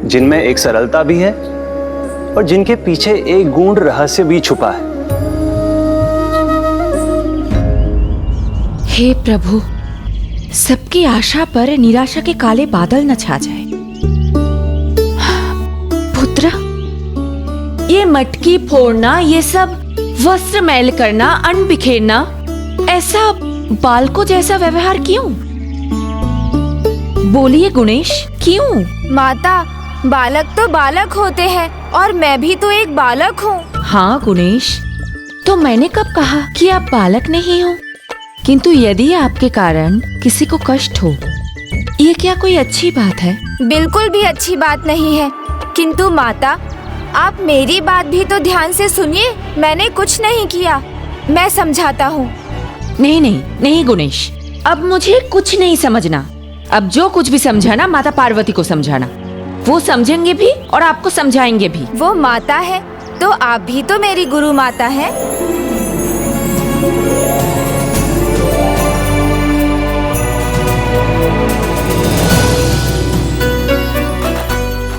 जिनमें एक सरलता भी है और जिनके पीछे एक गूढ़ रहस्य भी छुपा है। हे प्रभु, सबकी आशा पर निराशा के काले बादल न छा जाए। पुत्र, ये मटकी फोड़ना, ये सब वस्त्र मैल करना, अन्न बिखेरना, ऐसा बालकों जैसा व्यवहार क्यों? बोलिए गुणेश, क्यों? माता, बालक तो बालक होते हैं और मैं भी तो एक बालक हूँ। हाँ गुणेश, तो मैंने कब कहा कि आप बालक नहीं हो? किंतु यदि आपके कारण किसी को कष्ट हो, ये क्या कोई अच्छी बात है? बिल्कुल भी अच्छी बात नहीं है। किंतु माता, आप मेरी बात भी तो ध्यान से सुनिए। मैंने कुछ नहीं किया, मैं समझाता हूँ। नहीं नहीं नहीं गुणेश, अब मुझे कुछ नहीं समझना। अब जो कुछ भी समझाना माता पार्वती को समझाना, वो समझेंगे भी और आपको समझाएंगे भी। वो माता है तो आप भी तो मेरी गुरु माता हैं।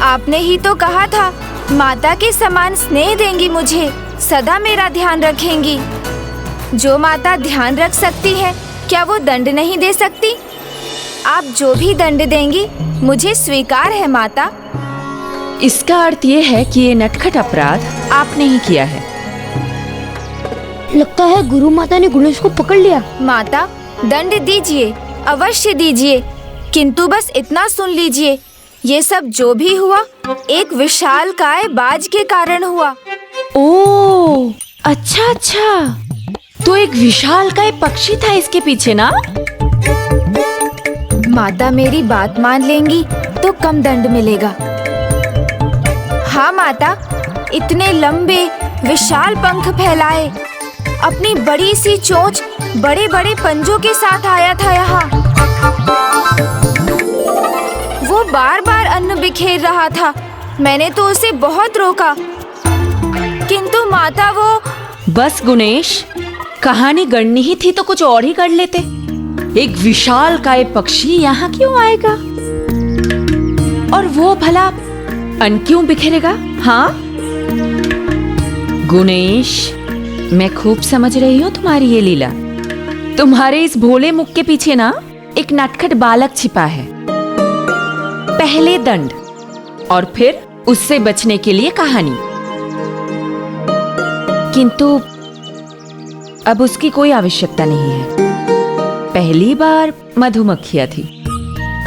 आपने ही तो कहा था माता के समान स्नेह देंगी मुझे, सदा मेरा ध्यान रखेंगी। जो माता ध्यान रख सकती है, क्या वो दंड नहीं दे सकती? आप जो भी दंड देंगी मुझे स्वीकार है माता। इसका अर्थ ये है कि ये नटखट अपराध आपने ही किया है। लगता है गुरु माता ने गणेश को पकड़ लिया। माता, दंड दीजिए, अवश्य दीजिए, किंतु बस इतना सुन लीजिए, ये सब जो भी हुआ एक विशालकाय बाज के कारण हुआ। ओह, अच्छा अच्छा, तो एक विशालकाय पक्षी था इसके पीछे ना? माता मेरी बात मान लेंगी तो कम दंड मिलेगा। हाँ माता, इतने लंबे विशाल पंख फैलाए, अपनी बड़ी सी चोंच बड़े बड़े पंजों के साथ आया था यहाँ। वो बार बार अन्न बिखेर रहा था। मैंने तो उसे बहुत रोका, किंतु माता वो... बस गुणेश, कहानी गढ़नी ही थी तो कुछ और ही कर लेते। एक विशालकाय पक्षी यहाँ क्यों आएगा? और वो भला अन्न क्यों बिखेरेगा? हाँ गुणेश, मैं खूब समझ रही हूँ तुम्हारी ये लीला। तुम्हारे इस भोले मुख के पीछे ना एक नटखट बालक छिपा है। पहले दंड और फिर उससे बचने के लिए कहानी। किंतु अब उसकी कोई आवश्यकता नहीं है। पहली बार मधुमक्खियां थी,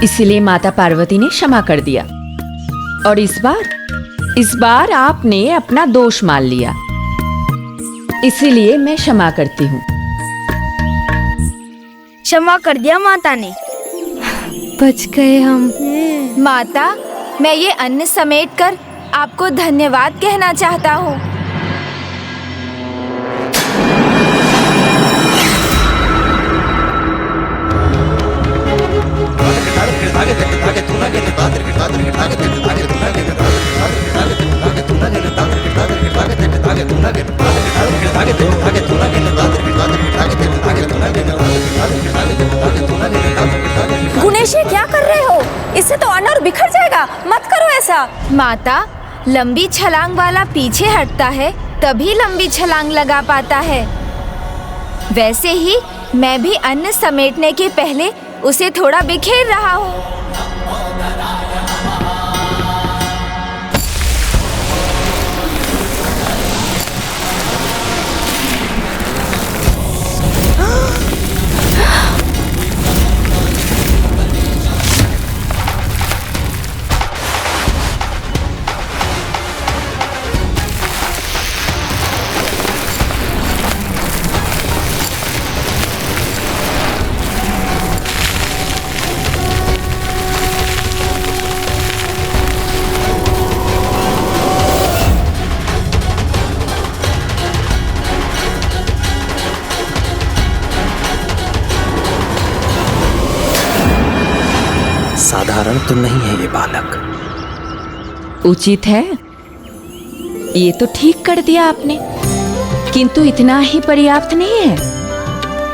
इसलिए माता पार्वती ने क्षमा कर दिया। और इस बार आपने अपना दोष मान लिया, इसीलिए मैं क्षमा करती हूँ। क्षमा कर दिया माता ने। बच गए हम। माता, मैं ये अन्न समेटकर आपको धन्यवाद कहना चाहता हूँ। गुणेश, ये क्या कर रहे हो? इससे तो अन्न और बिखर जाएगा, मत करो ऐसा। माता, लंबी छलांग वाला पीछे हटता है तभी लंबी छलांग लगा पाता है। वैसे ही मैं भी अन्न समेटने के पहले उसे थोड़ा बिखेर रहा हूँ। साधारण तो नहीं है ये बालक। उचित है, ये तो ठीक कर दिया आपने। किंतु इतना ही पर्याप्त नहीं है।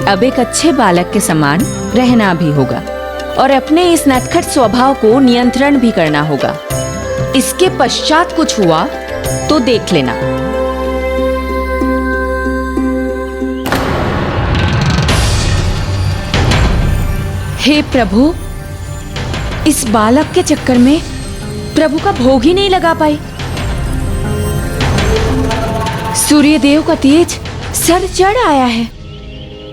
अब एक अच्छे बालक के समान रहना भी होगा और अपने इस नटखट स्वभाव को नियंत्रण भी करना होगा। इसके पश्चात कुछ हुआ तो देख लेना। हे प्रभु, इस बालक के चक्कर में प्रभु का भोग ही नहीं लगा पाई। सूर्यदेव का तेज सर चढ़ आया है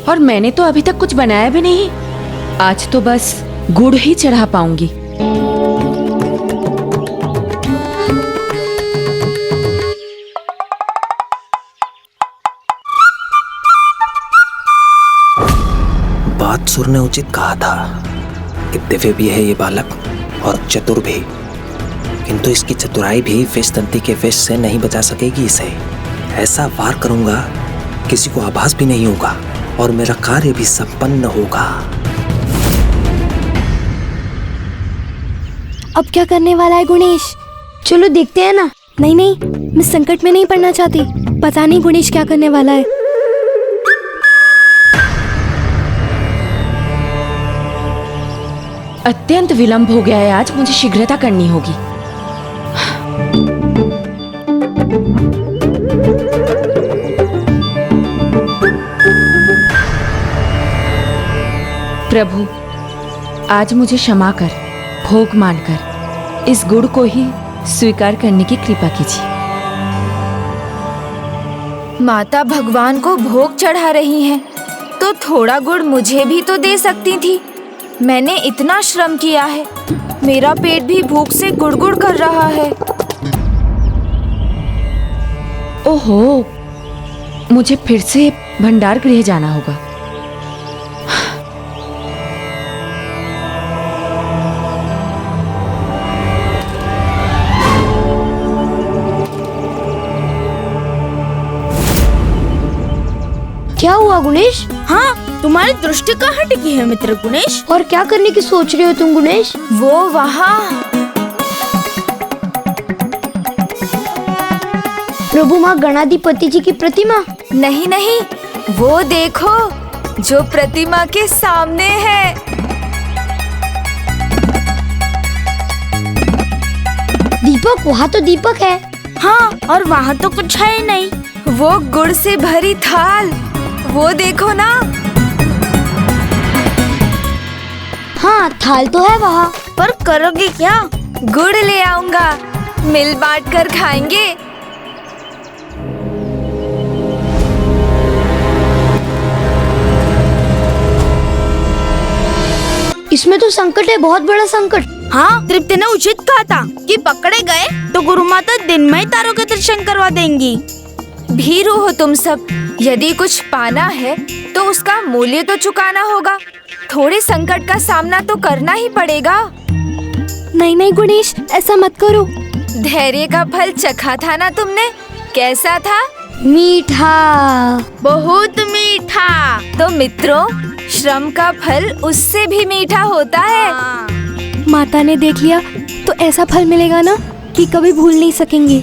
और मैंने तो अभी तक कुछ बनाया भी नहीं। आज तो बस गुड़ ही चढ़ा पाऊंगी। बात सुर ने उचित कहा था कि दिव्य भी है ये बालक और चतुर भी, किंतु इसकी चतुराई भी विष तंती के विष से नहीं बचा सकेगी इसे। ऐसा वार करूंगा किसी को आभास भी नहीं होगा और मेरा कार्य भी संपन्न होगा। अब क्या करने वाला है गुणेश? चलो देखते हैं ना। नहीं नहीं, मैं संकट में नहीं पड़ना चाहती। पता नहीं गुणेश क्या करने वाला है। अत्यंत विलंब हो गया है आज, मुझे शीघ्रता करनी होगी। प्रभु, आज मुझे क्षमा कर, भोग मानकर इस गुड़ को ही स्वीकार करने की कृपा कीजिए। माता भगवान को भोग चढ़ा रही हैं, तो थोड़ा गुड़ मुझे भी तो दे सकती थी। मैंने इतना श्रम किया है, मेरा पेट भी भूख से गुड़गुड़ कर रहा है। ओहो, मुझे फिर से भंडार गृह जाना होगा। क्या हुआ गुणेश? हाँ, तुम्हारी दृष्टि कहाँ टिकी है मित्र गुणेश? और क्या करने की सोच रहे हो तुम गुणेश? वो वहाँ प्रभु माँ गणाधिपति जी की प्रतिमा? नहीं नहीं, वो देखो जो प्रतिमा के सामने है। दीपक, वहाँ तो दीपक है। हाँ, और वहाँ तो कुछ है नहीं। वो गुड़ से भरी थाल, वो देखो ना। हाँ, थाल तो है वहाँ, पर करोगे क्या? गुड़ ले आऊंगा, मिल बांट कर खाएंगे। इसमें तो संकट है, बहुत बड़ा संकट। हाँ, तृप्ति ने उचित कहा था कि पकड़े गए तो गुरु माता दिन में ही तारों के दर्शन करवा देंगी। भीरू हो तुम सब, यदि कुछ पाना है तो उसका मूल्य तो चुकाना होगा। थोड़े संकट का सामना तो करना ही पड़ेगा। नहीं नहीं गुणेश, ऐसा मत करो। धैर्य का फल चखा था ना तुमने, कैसा था? मीठा, बहुत मीठा। तो मित्रों, श्रम का फल उससे भी मीठा होता है। माता ने देख लिया तो ऐसा फल मिलेगा ना कि कभी भूल नहीं सकेंगे।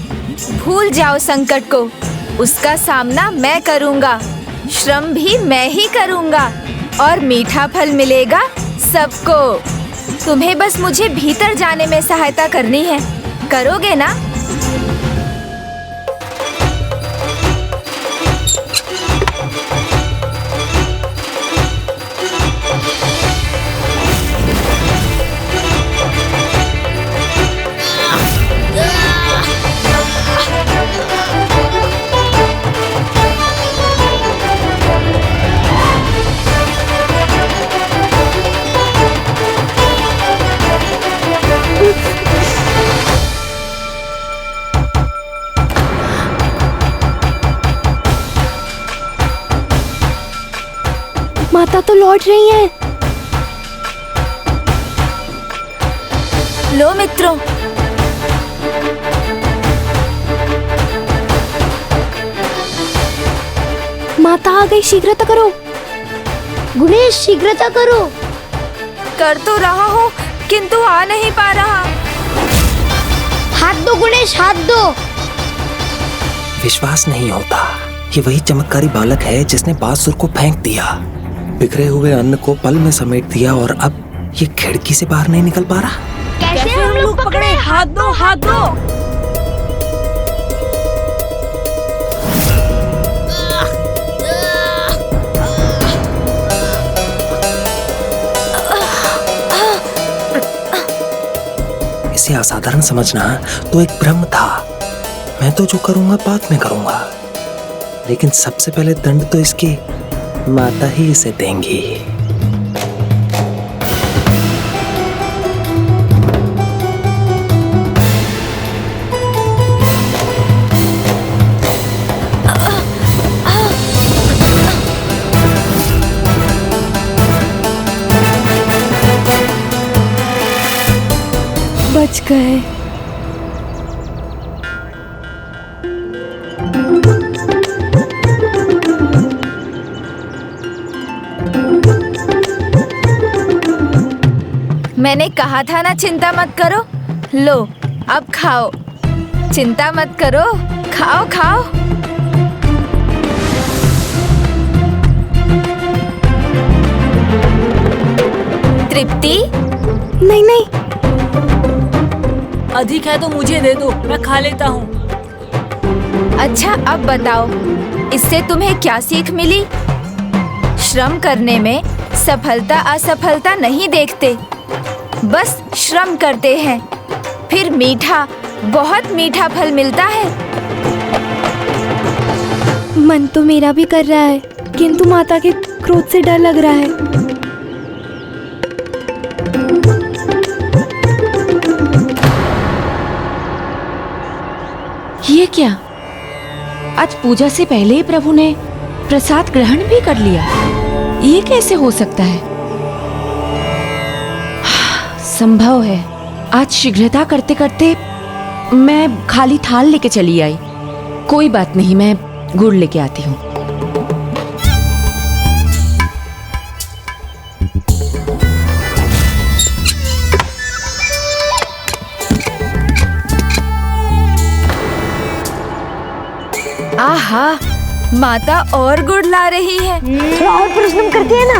भूल जाओ संकट को, उसका सामना मैं करूँगा, श्रम भी मैं ही करूँगा और मीठा फल मिलेगा सबको। तुम्हें बस मुझे भीतर जाने में सहायता करनी है, करोगे ना? माता तो लौट रही हैं। लो मित्रों, माता आ गई, शीघ्रता करो। गुणेश, शीघ्रता करो। कर तो रहा हूँ किंतु आ नहीं पा रहा। हाथ दो गुणेश, हाथ दो। विश्वास नहीं होता ये वही चमत्कारी बालक है जिसने बासुर को फेंक दिया, बिखरे हुए अन्न को पल में समेट दिया और अब ये खिड़की से बाहर नहीं निकल पा रहा। कैसे हम लोग पकड़े? हाथ दो, हाथ दो। इसे असाधारण समझना तो एक भ्रम था। मैं तो जो करूंगा बाद में करूंगा, लेकिन सबसे पहले दंड तो इसकी माता ही इसे देंगी। बच गए। मैंने कहा था ना चिंता मत करो। लो अब खाओ, चिंता मत करो, खाओ खाओ। तृप्ति? नहीं नहीं, अधिक है तो मुझे दे दो, मैं खा लेता हूँ। अच्छा अब बताओ, इससे तुम्हें क्या सीख मिली? श्रम करने में सफलता असफलता नहीं देखते, बस श्रम करते हैं, फिर मीठा, बहुत मीठा फल मिलता है। मन तो मेरा भी कर रहा है, किंतु माता के क्रोध से डर लग रहा है। ये क्या? आज पूजा से पहले ही प्रभु ने प्रसाद ग्रहण भी कर लिया। ये कैसे हो सकता है? संभव है आज शीघ्रता करते करते मैं खाली थाल लेके चली आई। कोई बात नहीं, मैं गुड़ लेके आती हूँ। आहा, माता और गुड़ ला रही है। थोड़ा और परिश्रम करती है ना।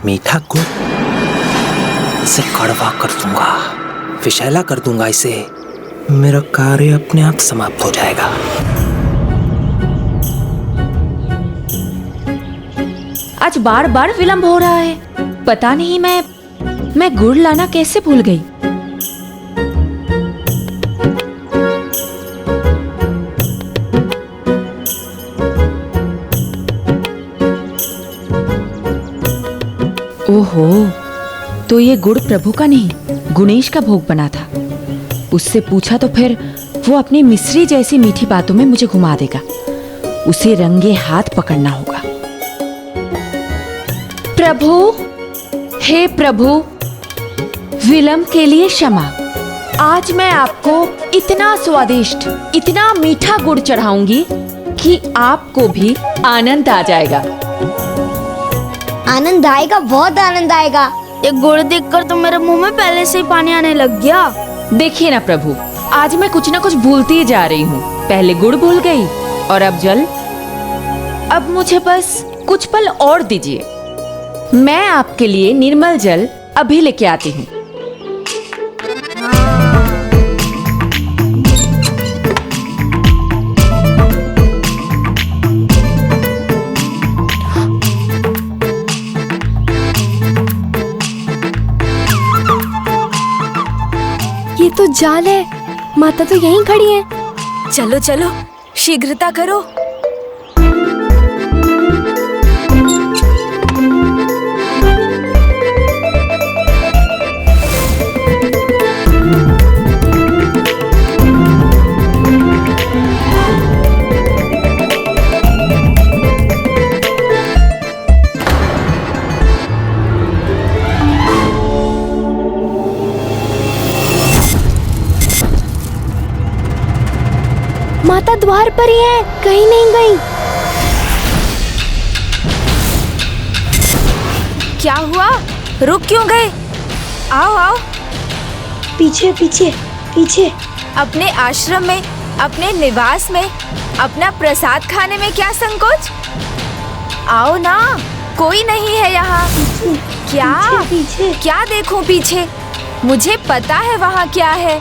मीठा गुड़, इसे कड़वा कर दूंगा, विषैला कर दूंगा इसे। मेरा कार्य अपने आप समाप्त हो जाएगा। आज बार बार विलंब हो रहा है। पता नहीं मैं गुड़ लाना कैसे भूल गई। ओहो, तो ये गुड़ प्रभु का नहीं, गुणेश का भोग बना था। उससे पूछा तो फिर वो अपनी मिश्री जैसी मीठी बातों में मुझे घुमा देगा। उसे रंगे हाथ पकड़ना होगा। प्रभु, हे प्रभु, विलंब के लिए क्षमा। आज मैं आपको इतना स्वादिष्ट, इतना मीठा गुड़ चढ़ाऊंगी कि आपको भी आनंद आ जाएगा। आनंद आएगा, बहुत आनंद आएगा। ये गुड़ देखकर तो मेरे मुंह में पहले से ही पानी आने लग गया। देखिए ना प्रभु, आज मैं कुछ ना कुछ भूलती जा रही हूँ। पहले गुड़ भूल गई और अब जल। अब मुझे बस कुछ पल और दीजिए, मैं आपके लिए निर्मल जल अभी लेके आती हूँ। ये तो जाल है, माता तो यहीं खड़ी है। चलो चलो, शीघ्रता करो। माता द्वार पर ही है, कहीं नहीं गई। क्या हुआ? रुक क्यों गए? आओ आओ। पीछे पीछे पीछे। अपने आश्रम में, अपने निवास में अपना प्रसाद खाने में क्या संकोच? आओ ना, कोई नहीं है यहाँ। क्या पीछे। क्या देखूं पीछे? मुझे पता है वहाँ क्या है।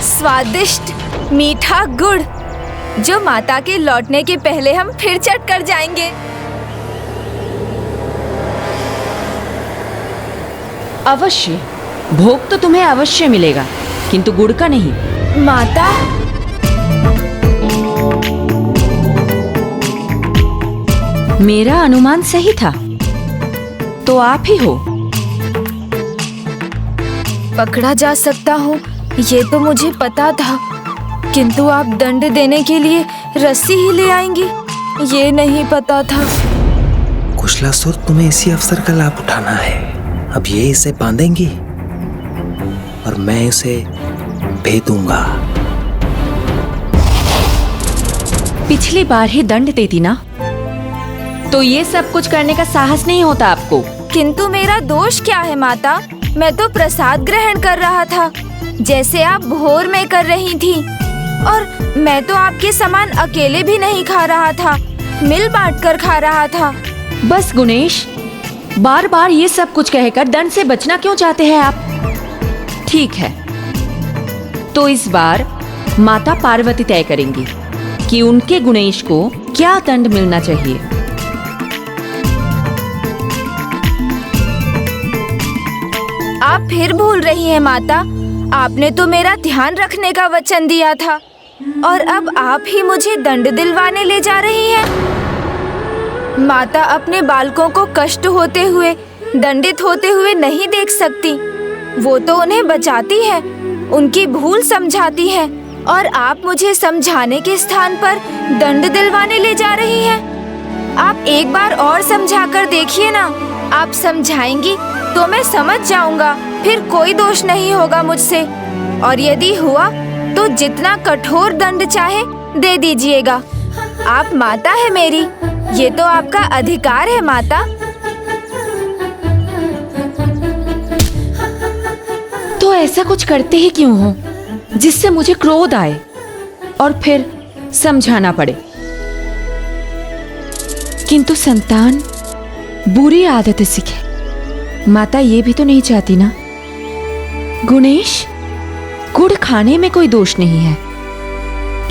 स्वादिष्ट मीठा गुड़, जो माता के लौटने के पहले हम फिर चट कर जाएंगे। अवश्य, भोग तो तुम्हें अवश्य मिलेगा, किंतु गुड़ का नहीं। माता, मेरा अनुमान सही था, तो आप ही हो। पकड़ा जा सकता हूँ ये तो मुझे पता था, किंतु आप दंड देने के लिए रस्सी ही ले आएंगी, ये नहीं पता था। कुशलासुर, तुम्हें इसी अवसर का लाभ उठाना है। अब ये इसे बांधेंगी और मैं इसे भेदूंगा। पिछली बार ही दंड देती ना, तो ये सब कुछ करने का साहस नहीं होता आपको। किंतु मेरा दोष क्या है माता? मैं तो प्रसाद ग्रहण कर रहा था, जैसे आप भोर में कर रही थी, और मैं तो आपके समान अकेले भी नहीं खा रहा था, मिल बांट कर खा रहा था। बस गुणेश, बार बार ये सब कुछ कहकर दंड से बचना क्यों चाहते हैं आप? ठीक है, तो इस बार माता पार्वती तय करेंगी कि उनके गुणेश को क्या दंड मिलना चाहिए। आप फिर भूल रही हैं माता, आपने तो मेरा ध्यान रखने का वचन दिया था, और अब आप ही मुझे दंड दिलवाने ले जा रही हैं। माता अपने बालकों को कष्ट होते हुए, दंडित होते हुए नहीं देख सकती। वो तो उन्हें बचाती है, उनकी भूल समझाती है, और आप मुझे समझाने के स्थान पर दंड दिलवाने ले जा रही हैं। आप एक बार और समझा कर देखिए ना। आप समझाएंगी तो मैं समझ जाऊंगा, फिर कोई दोष नहीं होगा मुझसे, और यदि हुआ तो जितना कठोर दंड चाहे दे दीजिएगा। आप माता है मेरी, ये तो आपका अधिकार है माता। तो ऐसा कुछ करते ही क्यों हो जिससे मुझे क्रोध आए और फिर समझाना पड़े? किंतु संतान बुरी आदत सीखे, माता ये भी तो नहीं चाहती ना। गुणेश, गुड़ खाने में कोई दोष नहीं है,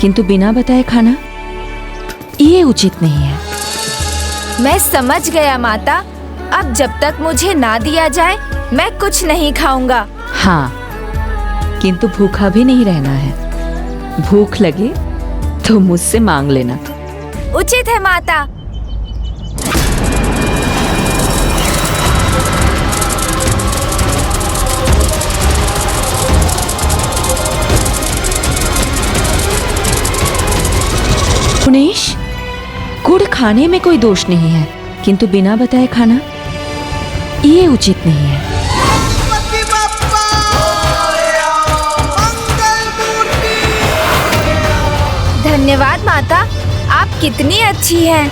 किंतु बिना बताए खाना ये उचित नहीं है। मैं समझ गया माता, अब जब तक मुझे ना दिया जाए मैं कुछ नहीं खाऊंगा। हाँ, किंतु भूखा भी नहीं रहना है। भूख लगे तो मुझसे मांग लेना। उचित है माता। गुणेश, गुड़ खाने में कोई दोष नहीं है, किंतु बिना बताए खाना ये उचित नहीं है। धन्यवाद माता, आप कितनी अच्छी हैं।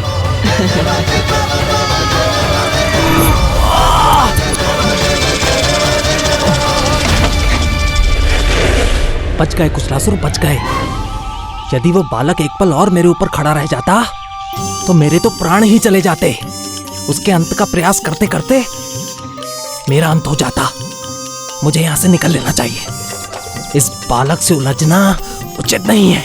बच गए कुशलासुर, बच गए। यदि वो बालक एक पल और मेरे ऊपर खड़ा रह जाता तो मेरे तो प्राण ही चले जाते। उसके अंत का प्रयास करते करते मेरा अंत हो जाता। मुझे यहाँ से निकल लेना चाहिए। इस बालक से उलझना उचित नहीं है।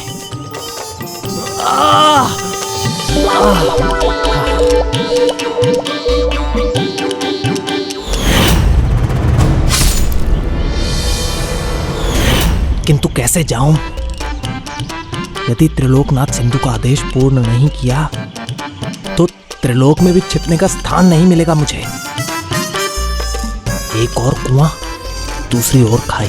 किंतु कैसे जाऊं? यदि त्रिलोकनाथ सिंधु का आदेश पूर्ण नहीं किया तो त्रिलोक में भी छिपने का स्थान नहीं मिलेगा मुझे। एक और कुआं, दूसरी ओर खाई।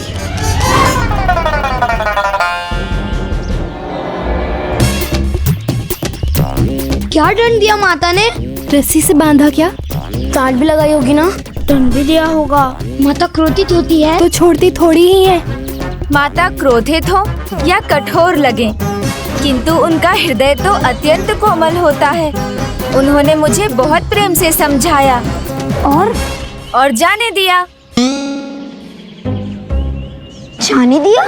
क्या दंड दिया माता ने? रस्सी से बांधा क्या? चाट भी लगाई होगी ना? दंड भी दिया होगा। माता क्रोधित होती है तो छोड़ती थोड़ी ही है। माता क्रोधित हो या कठोर लगे, किंतु उनका हृदय तो अत्यंत कोमल होता है। उन्होंने मुझे बहुत प्रेम से समझाया और जाने दिया। समझाने दिया?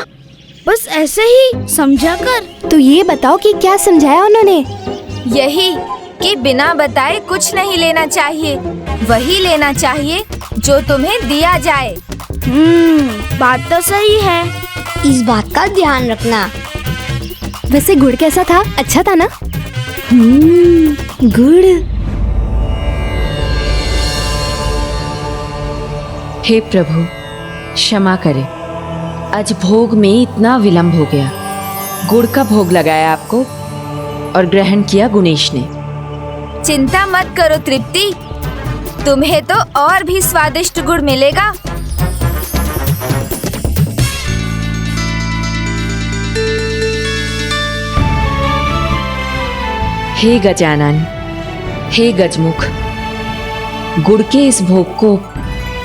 बस ऐसे ही समझा कर। तो ये बताओ कि क्या समझाया उन्होंने? यही कि बिना बताए कुछ नहीं लेना चाहिए, वही लेना चाहिए जो तुम्हें दिया जाए। बात तो सही है। इस बात का ध्यान रखना। वैसे गुड़ कैसा था? अच्छा था ना? गुड़। हे प्रभु, क्षमा करें, आज भोग में इतना विलंब हो गया। गुड़ का भोग लगाया आपको और ग्रहण किया गुणेश ने। चिंता मत करो तृप्ति, तुम्हें तो और भी स्वादिष्ट गुड़ मिलेगा। हे गजानन, हे गजमुख, गुड़ के इस भोग को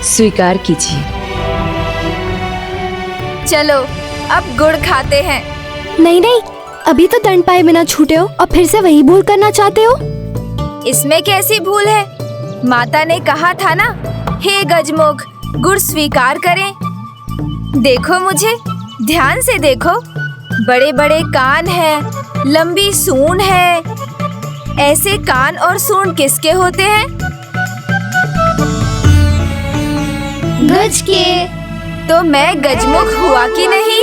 स्वीकार कीजिए। चलो अब गुड़ खाते हैं। नहीं नहीं, अभी तो दंड पाए बिना छूटे हो और फिर से वही भूल करना चाहते हो। इसमें कैसी भूल है? माता ने कहा था ना, हे गजमुख गुड़ स्वीकार करें। देखो मुझे, ध्यान से देखो, बड़े बड़े कान हैं, लंबी सूंड है। ऐसे कान और सूंड किसके होते हैं? गज के। तो मैं गजमुख हुआ कि नहीं?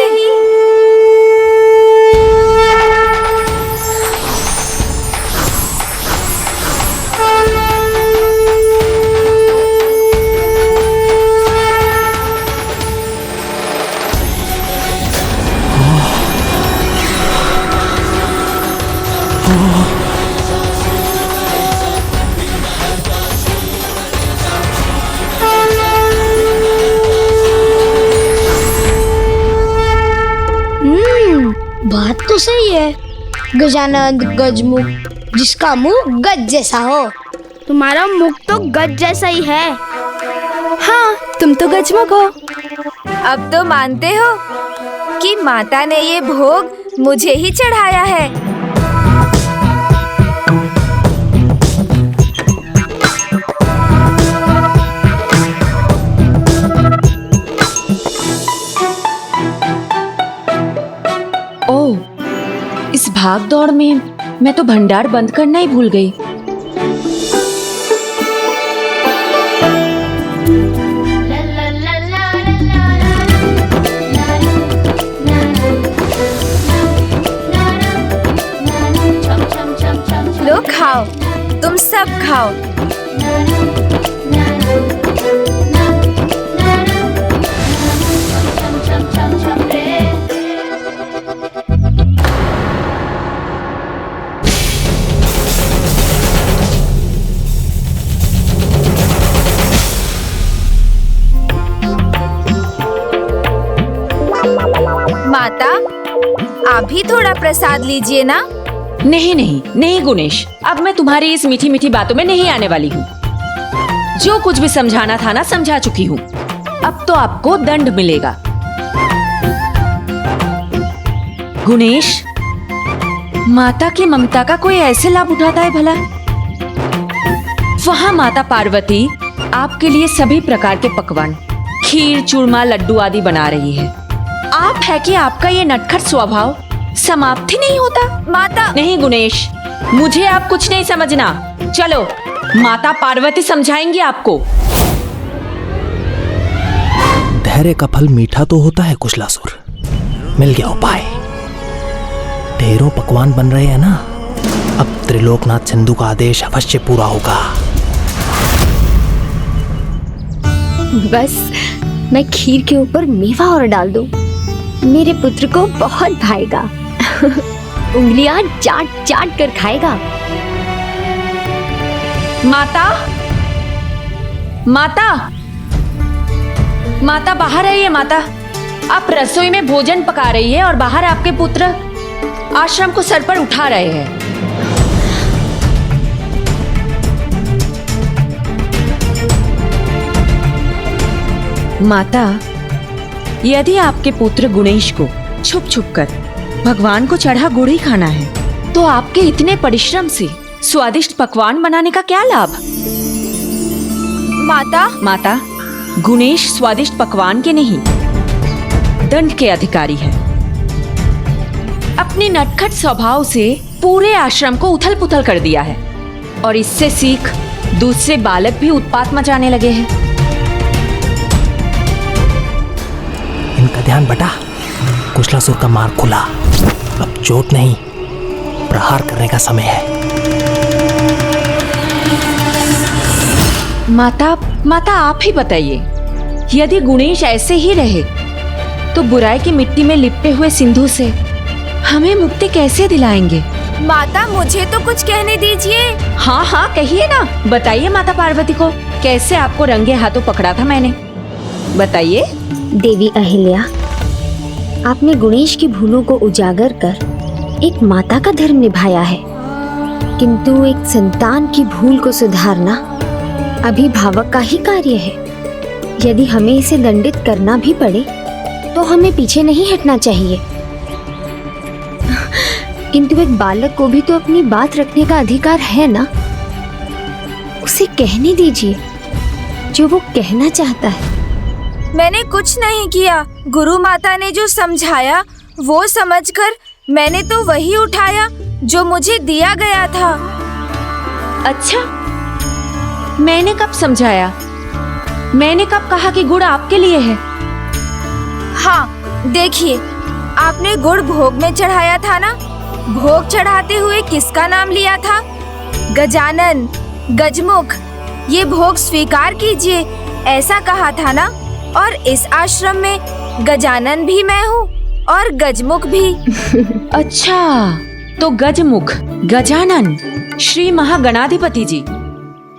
बात तो सही है। गजानन गजमुख, जिसका मुंह गज जैसा हो। तुम्हारा मुख तो गज जैसा ही है। हाँ, तुम तो गजमुख हो। अब तो मानते हो कि माता ने ये भोग मुझे ही चढ़ाया है। ओह, इस भाग दौड़ में मैं तो भंडार बंद करना ही भूल गई। लो खाओ, तुम सब खाओ। माता, आप भी थोड़ा प्रसाद लीजिए ना। नहीं नहीं नहीं गुणेश, अब मैं तुम्हारी इस मीठी मीठी बातों में नहीं आने वाली हूँ। जो कुछ भी समझाना था ना, समझा चुकी हूँ। अब तो आपको दंड मिलेगा। गुणेश, माता की ममता का कोई ऐसे लाभ उठाता है भला? वहाँ माता पार्वती आपके लिए सभी प्रकार के पकवान, खीर, चूरमा, लड्डू आदि बना रही है। आप है कि आपका ये नटखट स्वभाव समाप्त ही नहीं होता? माता। नहीं गुणेश, मुझे आप कुछ नहीं समझना। चलो, माता पार्वती समझाएंगी आपको। धैर्य का फल मीठा तो होता है कुशलासुर। मिल गया उपाय। ढेरों पकवान बन रहे हैं ना, अब त्रिलोकनाथ सिंधु का आदेश अवश्य पूरा होगा। बस मैं खीर के ऊपर मेवा और डाल दूं, मेरे पुत्र को बहुत भाएगा। उंगलियां चाट चाट कर खाएगा। माता, माता, माता बाहर आइए। माता, आप रसोई में भोजन पका रही है और बाहर आपके पुत्र आश्रम को सर पर उठा रहे हैं। माता, यदि आपके पुत्र गुणेश को छुप छुप कर भगवान को चढ़ा गुड़ ही खाना है, तो आपके इतने परिश्रम से स्वादिष्ट पकवान बनाने का क्या लाभ? माता, माता, गुणेश स्वादिष्ट पकवान के नहीं, दंड के अधिकारी हैं। अपने नटखट स्वभाव से पूरे आश्रम को उथल पुथल कर दिया है और इससे सीख दूसरे बालक भी उत्पात मचाने लगे हैं। इनका ध्यान बटा, कुशलासुर का मार खुला। अब चोट नहीं, प्रहार करने का समय है। माता आप ही बताइए, यदि गुणेश ऐसे ही रहे तो बुराई की मिट्टी में लिपटे हुए सिंधु से हमें मुक्ति कैसे दिलाएंगे? माता मुझे तो कुछ कहने दीजिए। हाँ हाँ कहिए ना, बताइए माता पार्वती को, कैसे आपको रंगे हाथों पकड़ा था मैंने, बताइए। देवी अहिल्या, आपने गुणेश की भूलों को उजागर कर एक माता का धर्म निभाया है, किंतु एक संतान की भूल को सुधारना अभिभावक का ही कार्य है। यदि हमें इसे दंडित करना भी पड़े तो हमें पीछे नहीं हटना चाहिए। किंतु एक बालक को भी तो अपनी बात रखने का अधिकार है ना, उसे कहने दीजिए जो वो कहना चाहता है। मैंने कुछ नहीं किया, गुरु माता ने जो समझाया वो समझकर मैंने तो वही उठाया जो मुझे दिया गया था। अच्छा, मैंने कब समझाया? मैंने कब कहा कि गुड़ आपके लिए है? हाँ देखिए, आपने गुड़ भोग में चढ़ाया था ना, भोग चढ़ाते हुए किसका नाम लिया था? गजानन, गजमुख, ये भोग स्वीकार कीजिए, ऐसा कहा था ना। और इस आश्रम में गजानन भी मैं हूँ और गजमुख भी। अच्छा, तो गजमुख, गजानन, श्री महागणाधिपति जी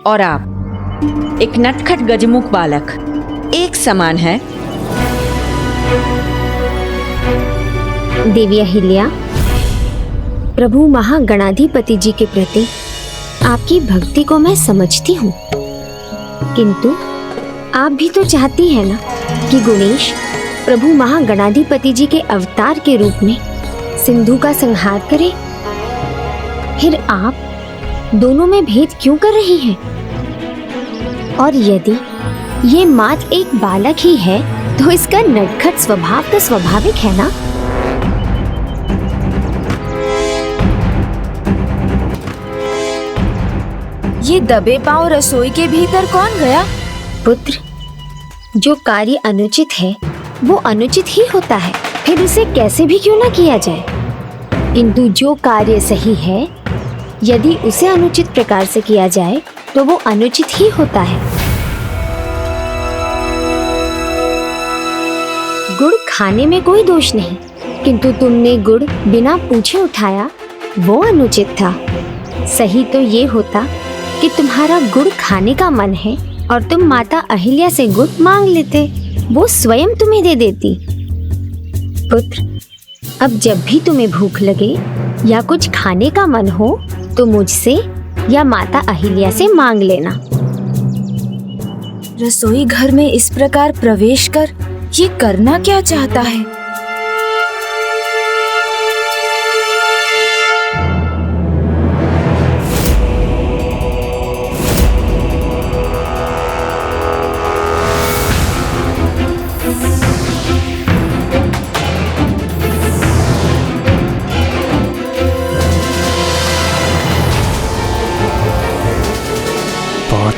और आप एक नटखट गजमुख बालक एक समान है। देवी अहिल्या, प्रभु महागणाधिपति जी के प्रति आपकी भक्ति को मैं समझती हूँ, किंतु आप भी तो चाहती हैं ना कि गुणेश प्रभु महागणाधिपति जी के अवतार के रूप में सिंधु का संहार करे। फिर आप दोनों में भेद क्यों कर रही हैं? और यदि ये मात्र एक बालक ही है तो इसका नटखट स्वभाव तो स्वाभाविक है ना। ये दबे पांव रसोई के भीतर कौन गया? पुत्र, जो कार्य अनुचित है वो अनुचित ही होता है, फिर उसे कैसे भी क्यों ना किया जाए। किंतु जो कार्य सही है, यदि उसे अनुचित प्रकार से किया जाए तो वो अनुचित ही होता है। गुड़ खाने में कोई दोष नहीं, किंतु तुमने गुड़ बिना पूछे उठाया, वो अनुचित था। सही तो ये होता कि तुम्हारा गुड़ खाने का मन है और तुम माता अहिल्या से गुड़ मांग लेते, वो स्वयं तुम्हें दे देती। पुत्र, अब जब भी तुम्हें भूख लगे या कुछ खाने का मन हो तो मुझसे या माता अहिल्या से मांग लेना। रसोई घर में इस प्रकार प्रवेश कर ये करना क्या चाहता है?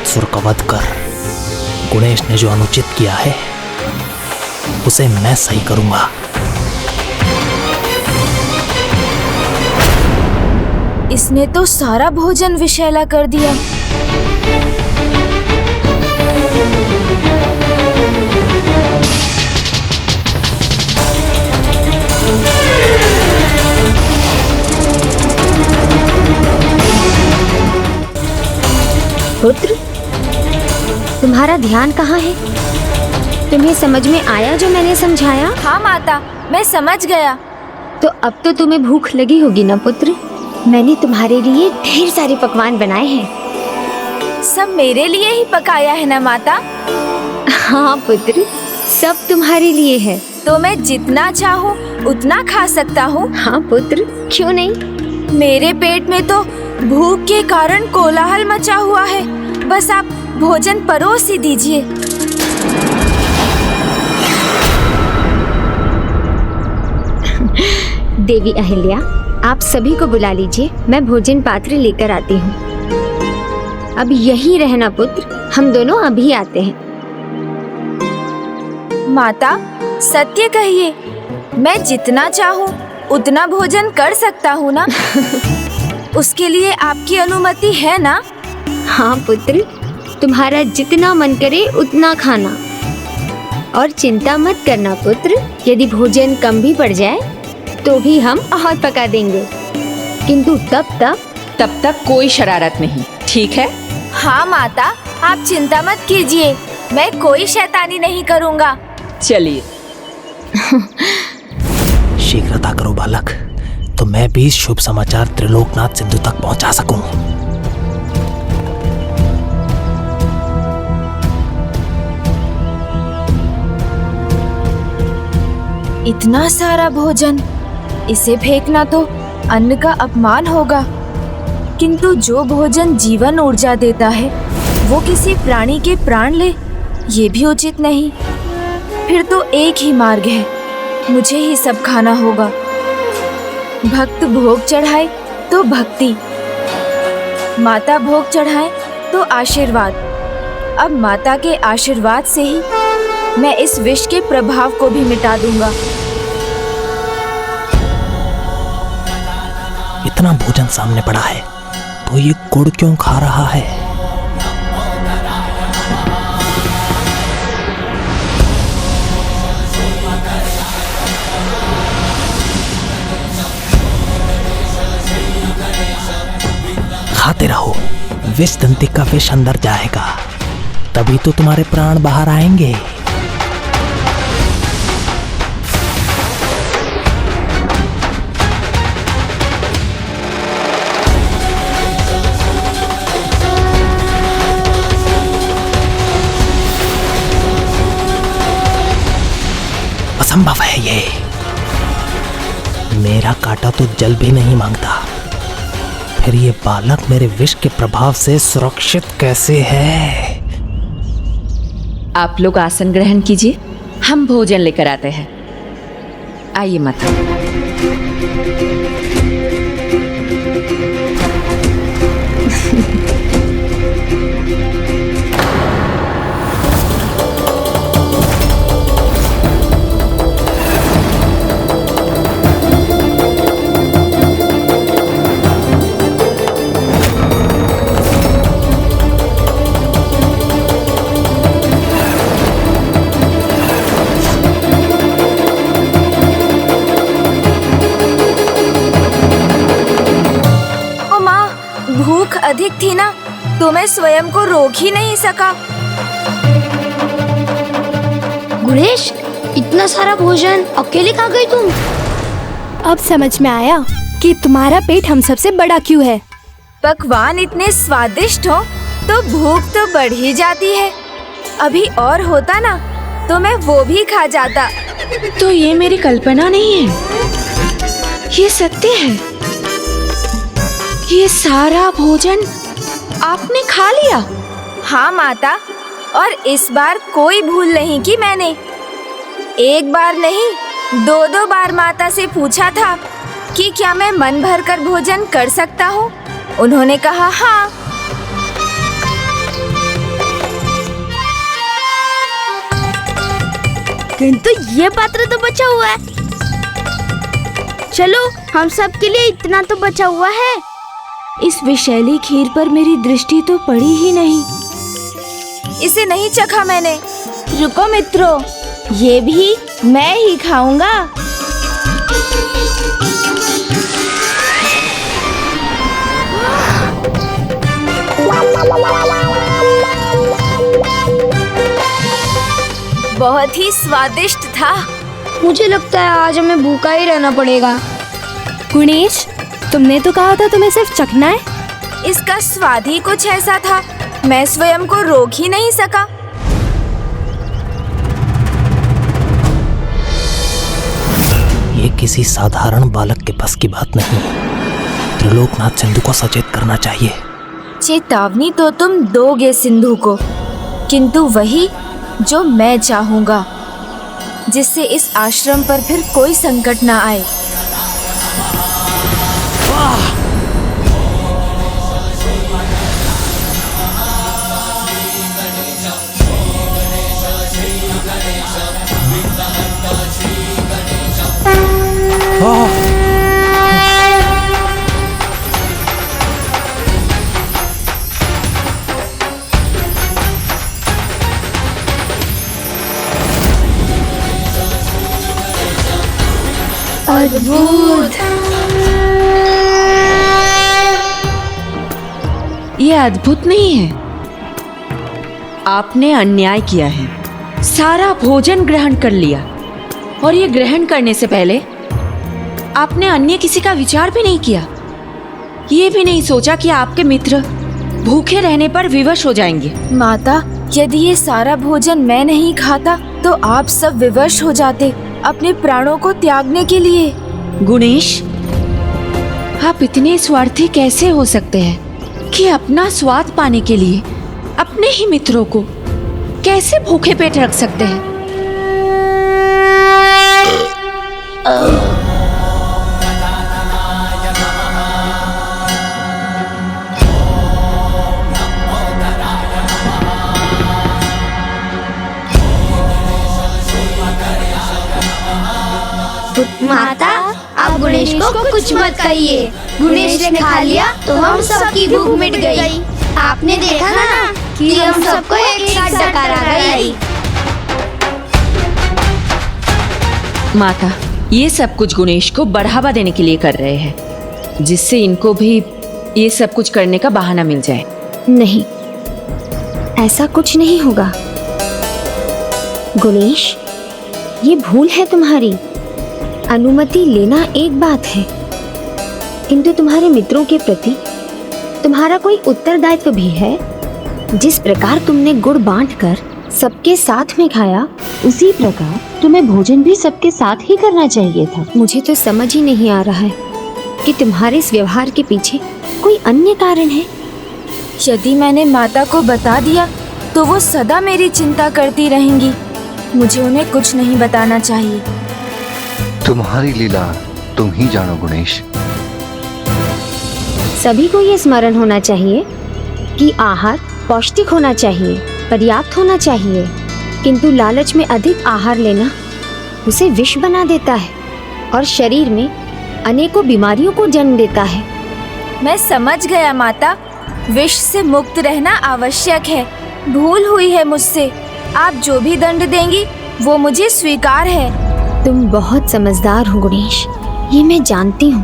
सुर का वध कर गुणेश ने जो अनुचित किया है उसे मैं सही करूंगा। इसने तो सारा भोजन विषैला कर दिया। पुत्र, तुम्हारा ध्यान कहाँ है? तुम्हें समझ में आया जो मैंने समझाया? हाँ माता, मैं समझ गया। तो अब तो तुम्हें भूख लगी होगी ना पुत्र? मैंने तुम्हारे लिए ढेर सारे पकवान बनाए हैं। सब मेरे लिए ही पकाया है ना माता? हाँ पुत्र, सब तुम्हारे लिए है। तो मैं जितना चाहूँ उतना खा सकता हूँ? हाँ पुत्र, क्यों नहीं? मेरे पेट में तो भूख के कारण कोलाहल मचा हुआ है। बस आप भोजन परोस ही दीजिए। देवी अहिल्या, आप सभी को बुला लीजिए, मैं भोजन पात्र लेकर आती हूँ। अब यही रहना पुत्र, हम दोनों अभी आते हैं। माता, सत्य कहिए, मैं जितना चाहूँ उतना भोजन कर सकता हूँ ना? उसके लिए आपकी अनुमति है ना? हाँ पुत्र, तुम्हारा जितना मन करे उतना खाना। और चिंता मत करना पुत्र, यदि भोजन कम भी पड़ जाए तो भी हम और पका देंगे, किंतु तब तक कोई शरारत नहीं, ठीक है? हाँ माता, आप चिंता मत कीजिए, मैं कोई शैतानी नहीं करूँगा। चलिए। शीघ्रता करो बालक, तो मैं भी इस शुभ समाचार त्रिलोकनाथ सिंधु तक पहुंचा सकूं। इतना सारा भोजन, इसे फेंकना तो अन्न का अपमान होगा, किंतु जो भोजन जीवन ऊर्जा देता है वो किसी प्राणी के प्राण ले, ये भी उचित नहीं। फिर तो एक ही मार्ग है, मुझे ही सब खाना होगा। भक्त भोग चढ़ाए तो भक्ति, माता भोग चढ़ाए तो आशीर्वाद। अब माता के आशीर्वाद से ही मैं इस विष के प्रभाव को भी मिटा दूंगा। इतना भोजन सामने पड़ा है तो ये गुड़ क्यों खा रहा है? खाते रहो, विष दंती का विष अंदर जाएगा, तभी तो तुम्हारे प्राण बाहर आएंगे। असंभव है ये, मेरा कांटा तो जल भी नहीं मांगता, फिर ये बालक मेरे विष के प्रभाव से सुरक्षित कैसे है? आप लोग आसन ग्रहण कीजिए, हम भोजन लेकर आते हैं। आइए माता। अधिक थी ना, तो मैं स्वयं को रोक ही नहीं सका। गुणेश, इतना सारा भोजन अकेले खा गई तुम? अब समझ में आया कि तुम्हारा पेट हम सबसे बड़ा क्यों है। पकवान इतने स्वादिष्ट हो तो भूख तो बढ़ ही जाती है। अभी और होता ना तो मैं वो भी खा जाता। तो ये मेरी कल्पना नहीं है, ये सत्य है। ये सारा भोजन आपने खा लिया? हाँ माता, और इस बार कोई भूल नहीं की मैंने। एक बार नहीं, 2 बार माता से पूछा था कि क्या मैं मन भर कर भोजन कर सकता हूँ। उन्होंने कहा हाँ। किंतु ये पात्र तो बचा हुआ है। चलो, हम सब के लिए इतना तो बचा हुआ है। इस विषैली खीर पर मेरी दृष्टि तो पड़ी ही नहीं। इसे नहीं चखा मैंने। रुको मित्रों, ये भी मैं ही खाऊंगा। बहुत ही स्वादिष्ट था। मुझे लगता है आज हमें भूखा ही रहना पड़ेगा। गुणेश, तुमने तो कहा था तुम्हें सिर्फ चखना है। इसका स्वाद ही कुछ ऐसा था, मैं स्वयं को रोक ही नहीं सका। ये किसी साधारण बालक के बस की बात नहीं। त्रिलोकनाथ सिंधु को सचेत करना चाहिए। चेतावनी तो तुम दोगे सिंधु को, किंतु वही जो मैं चाहूंगा, जिससे इस आश्रम पर फिर कोई संकट ना आए। अद्भुत। ये अद्भुत नहीं है। आपने अन्याय किया है, सारा भोजन ग्रहण कर लिया और ये ग्रहण करने से पहले आपने अन्य किसी का विचार भी नहीं किया। ये भी नहीं सोचा कि आपके मित्र भूखे रहने पर विवश हो जाएंगे। माता, यदि ये सारा भोजन मैं नहीं खाता तो आप सब विवश हो जाते अपने प्राणों को त्यागने के लिए। गुणेश, आप इतने स्वार्थी कैसे हो सकते हैं कि अपना स्वाद पाने के लिए अपने ही मित्रों को कैसे भूखे पेट रख सकते हैं? माता, आप गणेश को कुछ मत कहिए। गणेश ने खा लिया तो हम सबकी भूख मिट गई। आपने देखा ना कि हम सबको एक साथ डकार आ गई। माता, ये सब कुछ गुणेश को बढ़ावा देने के लिए कर रहे हैं, जिससे इनको भी ये सब कुछ करने का बहाना मिल जाए। नहीं, ऐसा कुछ नहीं होगा। गुणेश, ये भूल है तुम्हारी। अनुमति लेना एक बात है, किंतु तुम्हारे मित्रों के प्रति तुम्हारा कोई उत्तरदायित्व भी है। जिस प्रकार तुमने गुड़ बांटकर सबके साथ में खाया, उसी प्रकार तुम्हें भोजन भी सबके साथ ही करना चाहिए था। मुझे तो समझ ही नहीं आ रहा है कि तुम्हारे इस व्यवहार के पीछे कोई अन्य कारण है। यदि मैंने माता को बता दिया तो वो सदा मेरी चिंता करती रहेंगी। मुझे उन्हें कुछ नहीं बताना चाहिए। तुम्हारी लीला तुम ही जानो गुणेश। सभी को ये स्मरण होना चाहिए कि आहार पौष्टिक होना चाहिए, पर्याप्त होना चाहिए, किंतु लालच में अधिक आहार लेना उसे विष बना देता है और शरीर में अनेकों बीमारियों को जन्म देता है। मैं समझ गया माता, विष से मुक्त रहना आवश्यक है। भूल हुई है मुझसे। आप जो भी दंड देंगी वो मुझे स्वीकार है। तुम बहुत समझदार हो गुणेश, ये मैं जानती हूँ,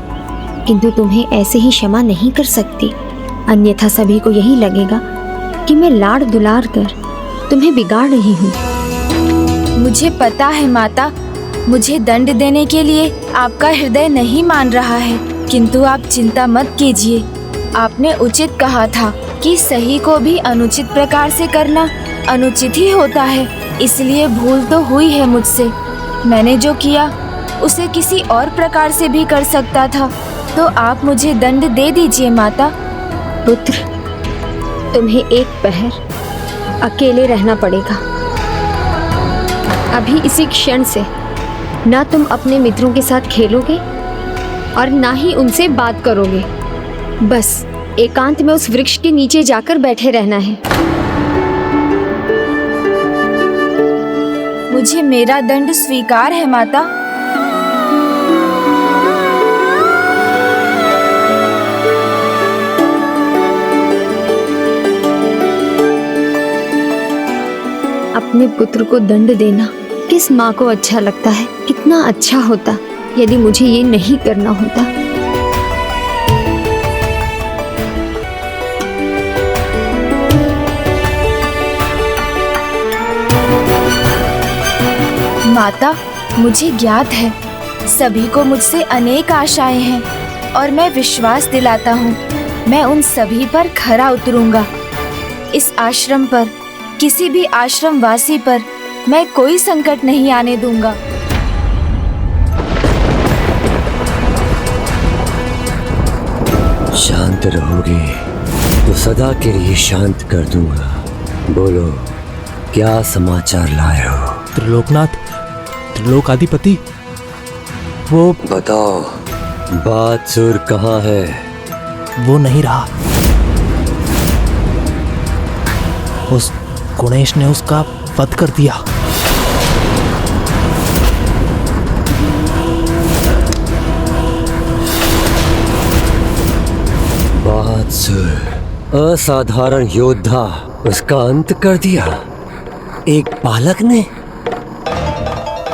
किंतु तुम्हें ऐसे ही क्षमा नहीं कर सकती। अन्यथा सभी को यही लगेगा कि मैं लाड़ दुलार कर तुम्हें बिगाड़ रही हूँ। मुझे पता है माता, मुझे दंड देने के लिए आपका हृदय नहीं मान रहा है, किंतु आप चिंता मत कीजिए। आपने उचित कहा था कि सही को भी अनुचित प्रकार से करना अनुचित ही होता है। इसलिए भूल तो हुई है मुझसे। मैंने जो किया उसे किसी और प्रकार से भी कर सकता था, तो आप मुझे दंड दे दीजिए माता। पुत्र, तुम्हें एक पहर अकेले रहना पड़ेगा। अभी इसी क्षण से ना तुम अपने मित्रों के साथ खेलोगे और ना ही उनसे बात करोगे। बस एकांत में उस वृक्ष के नीचे जाकर बैठे रहना है। मुझे मेरा दंड स्वीकार है माता। अपने पुत्र को दंड देना किस माँ को अच्छा लगता है? कितना अच्छा होता यदि मुझे ये नहीं करना होता। माता, मुझे ज्ञात है सभी को मुझसे अनेक आशाएं हैं और मैं विश्वास दिलाता हूँ मैं उन सभी पर खरा उतरूंगा। इस आश्रम पर, किसी भी आश्रम वासी पर मैं कोई संकट नहीं आने दूंगा। शांत रहोगे तो सदा के लिए शांत कर दूंगा। बोलो, क्या समाचार लाए हो? त्रिलोकनाथ, त्रिलोकाधिपति, वो बताओ, बादसुर कहाँ है? वो नहीं रहा। उस गुणेश ने उसका वध कर दिया। बादसुर, असाधारण योद्धा, उसका अंत कर दिया एक बालक ने,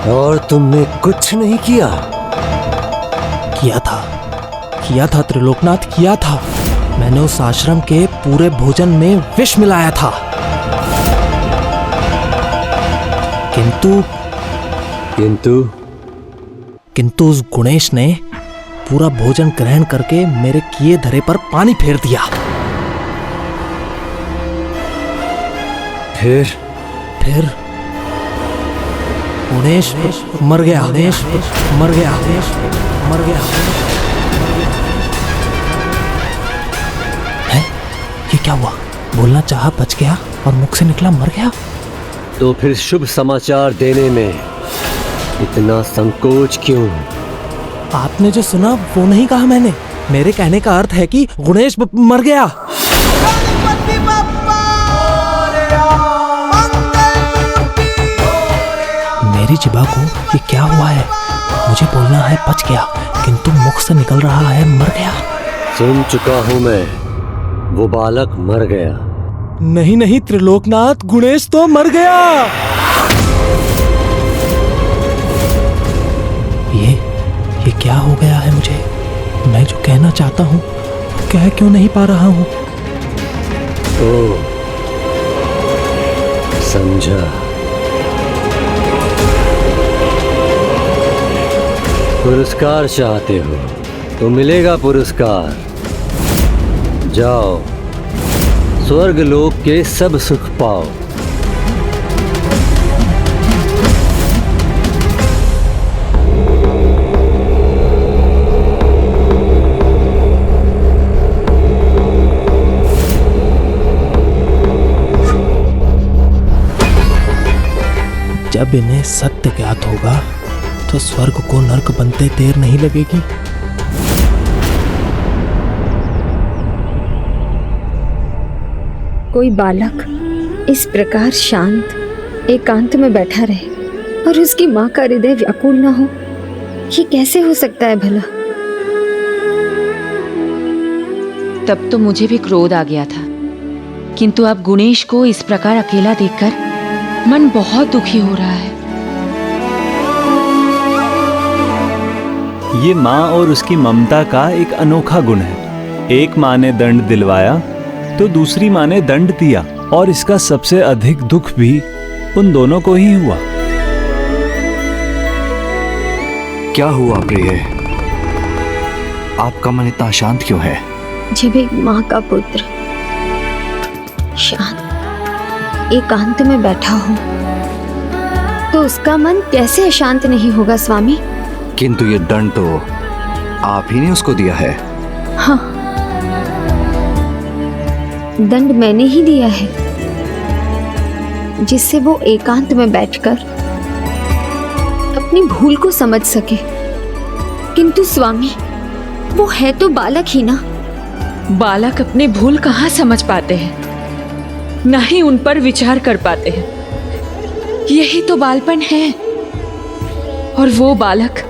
और तुमने कुछ नहीं किया। किया था त्रिलोकनाथ, किया था। मैंने उस आश्रम के पूरे भोजन में विष मिलाया था, किंतु उस गुणेश ने पूरा भोजन ग्रहण करके मेरे किए धरे पर पानी फेर दिया। फिर गुणेश मर गया। है? ये क्या हुआ? बोलना चाहा, बच गया, और मुख से निकला मर गया। तो फिर शुभ समाचार देने में इतना संकोच क्यों? आपने जो सुना वो नहीं कहा मैंने। मेरे कहने का अर्थ है कि गुणेश मर गया। मेरी जिभा को ये क्या हुआ है? मुझे बोलना है बच गया, किंतु मुख से निकल रहा है मर गया। सुन चुका हूं मैं, वो बालक मर गया। नहीं त्रिलोकनाथ, गुणेश तो मर गया। ये क्या हो गया है मुझे? मैं जो कहना चाहता हूँ कह क्यों नहीं पा रहा हूँ? ओ, समझा। पुरस्कार चाहते हो तो मिलेगा पुरस्कार। जाओ, स्वर्ग लोक के सब सुख पाओ। जब इन्हें सत्य ज्ञात होगा तो स्वर्ग को नर्क बनते देर नहीं लगेगी। कोई बालक इस प्रकार शांत एकांत में बैठा रहे और उसकी माँ का हृदय व्याकुल न हो, ये कैसे हो सकता है भला? तब तो मुझे भी क्रोध आ गया था, किंतु अब गुणेश को इस प्रकार अकेला देखकर मन बहुत दुखी हो रहा है। ये माँ और उसकी ममता का एक अनोखा गुण है। एक माँ ने दंड दिलवाया तो दूसरी माँ ने दंड दिया, और इसका सबसे अधिक दुख भी उन दोनों को ही हुआ। क्या हुआ प्रिय? आपका मन इतना शांत क्यों है? जब एक माँ का पुत्र शांत एकांत में बैठा हो तो उसका मन कैसे अशांत नहीं होगा स्वामी? किंतु ये दंड तो आप ही ने उसको दिया है। हाँ, दंड मैंने ही दिया है, जिससे वो एकांत में बैठकर अपनी भूल को समझ सके। किंतु स्वामी, वो है तो बालक ही ना। बालक अपनी भूल कहाँ समझ पाते हैं, ना ही उन पर विचार कर पाते हैं। यही तो बालपन है। और वो बालक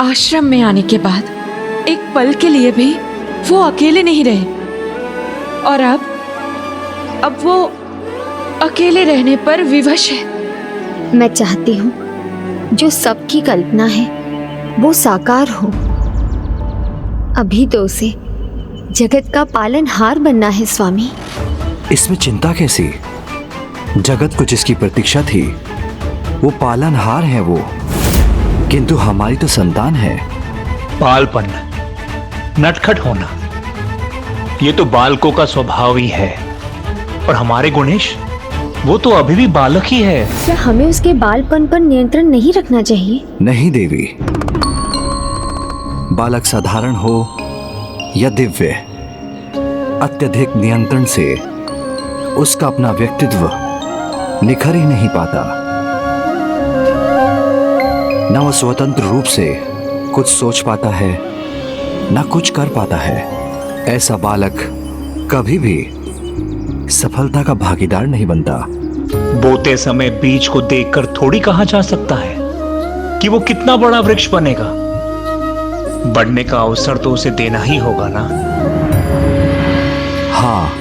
आश्रम में आने के बाद एक पल के लिए भी वो अकेले नहीं रहे, और अब वो अकेले रहने पर विवश है। मैं चाहती हूँ जो सबकी कल्पना है वो साकार हो। अभी तो उसे जगत का पालनहार बनना है स्वामी। इसमें चिंता कैसी? जगत को जिसकी प्रतीक्षा थी वो पालनहार है वो, किंतु हमारी तो संतान है। बालपन, नटखट होना, ये तो बालकों का स्वभाव ही है। और हमारे गुणेश, वो तो अभी भी बालक ही है। क्या हमें उसके बालपन पर नियंत्रण नहीं रखना चाहिए? नहीं देवी, बालक साधारण हो या दिव्य, अत्यधिक नियंत्रण से उसका अपना व्यक्तित्व निखर ही नहीं पाता। न वो स्वतंत्र रूप से कुछ सोच पाता है, न कुछ कर पाता है। ऐसा बालक कभी भी सफलता का भागीदार नहीं बनता। बोते समय बीज को देखकर थोड़ी कहा जा सकता है कि वो कितना बड़ा वृक्ष बनेगा। बढ़ने का अवसर तो उसे देना ही होगा ना। हाँ,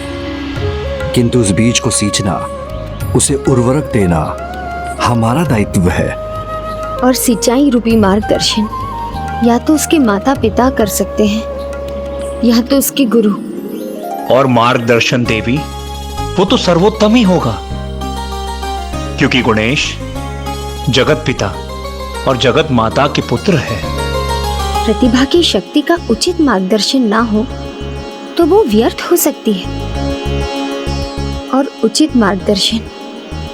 किंतु उस बीज को सींचना, उसे उर्वरक देना हमारा दायित्व है। और सिंचाई रूपी मार्गदर्शन या तो उसके माता पिता कर सकते हैं या तो उसके गुरु। और मार्गदर्शन देवी, वो तो सर्वोत्तम ही होगा, क्योंकि गणेश जगत पिता और जगत माता के पुत्र है। प्रतिभा की शक्ति का उचित मार्गदर्शन ना हो तो वो व्यर्थ हो सकती है, और उचित मार्गदर्शन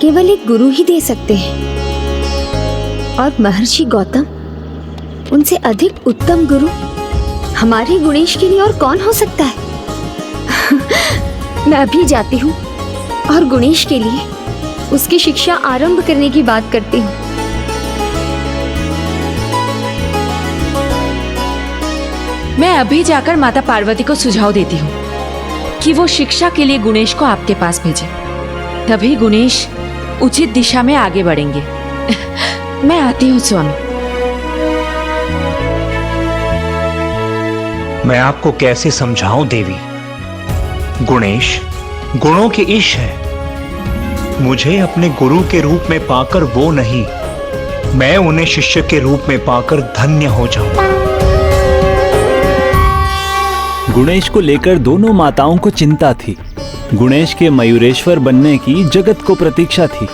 केवल एक गुरु ही दे सकते हैं। और महर्षि गौतम उनसे अधिक उत्तम गुरु हमारे गणेश के लिए और कौन हो सकता है। मैं अभी जाती हूँ और गणेश के लिए उसकी शिक्षा आरंभ करने की बात करती हूँ। मैं अभी जाकर माता पार्वती को सुझाव देती हूँ कि वो शिक्षा के लिए गणेश को आपके पास भेजे, तभी गणेश उचित दिशा में आगे बढ़ेंगे। मैं आती हूँ स्वामी। मैं आपको कैसे समझाऊं देवी, गणेश गुणों के ईश है। मुझे अपने गुरु के रूप में पाकर वो नहीं, मैं उन्हें शिष्य के रूप में पाकर धन्य हो जाऊं। गणेश को लेकर दोनों माताओं को चिंता थी। गणेश के मयूरेश्वर बनने की जगत को प्रतीक्षा थी,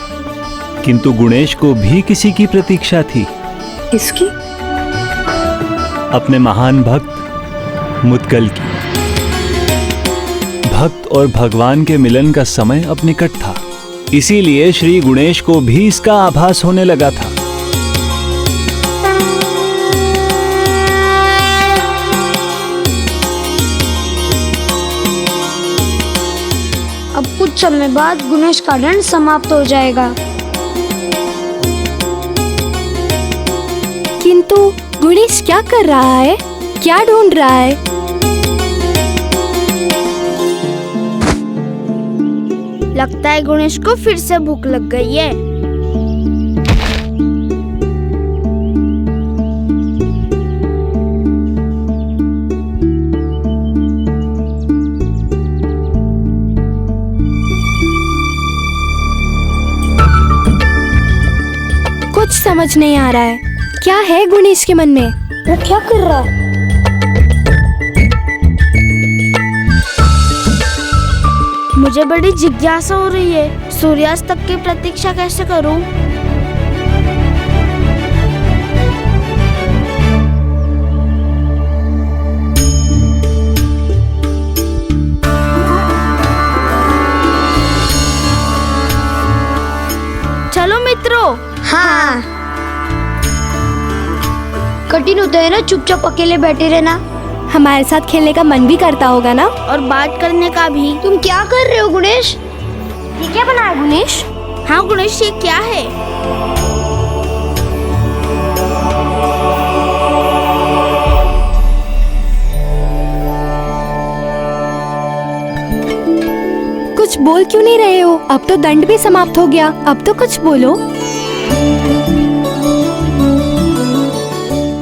किंतु गणेश को भी किसी की प्रतीक्षा थी। किसकी? अपने महान भक्त मुद्गल की। भक्त और भगवान के मिलन का समय अब निकट था, इसीलिए श्री गणेश को भी इसका आभास होने लगा था। अब कुछ समय बाद गणेश का दंड समाप्त हो जाएगा। किंतु गणेश क्या कर रहा है? क्या ढूंढ रहा है? लगता है गणेश को फिर से भूख लग गई है। कुछ समझ नहीं आ रहा है, क्या है गणेश के मन में? वो क्या कर रहा है? मुझे बड़ी जिज्ञासा हो रही है, सूर्यास्त तक की प्रतीक्षा कैसे करूं? चलो मित्रों। हाँ, कठिन होता है ना चुपचाप अकेले बैठे रहना। हमारे साथ खेलने का मन भी करता होगा ना, और बात करने का भी। तुम क्या कर रहे हो गणेश? ये क्या बनाया गणेश? हाँ गणेश, ये क्या है? कुछ बोल क्यों नहीं रहे हो? अब तो दंड भी समाप्त हो गया, अब तो कुछ बोलो।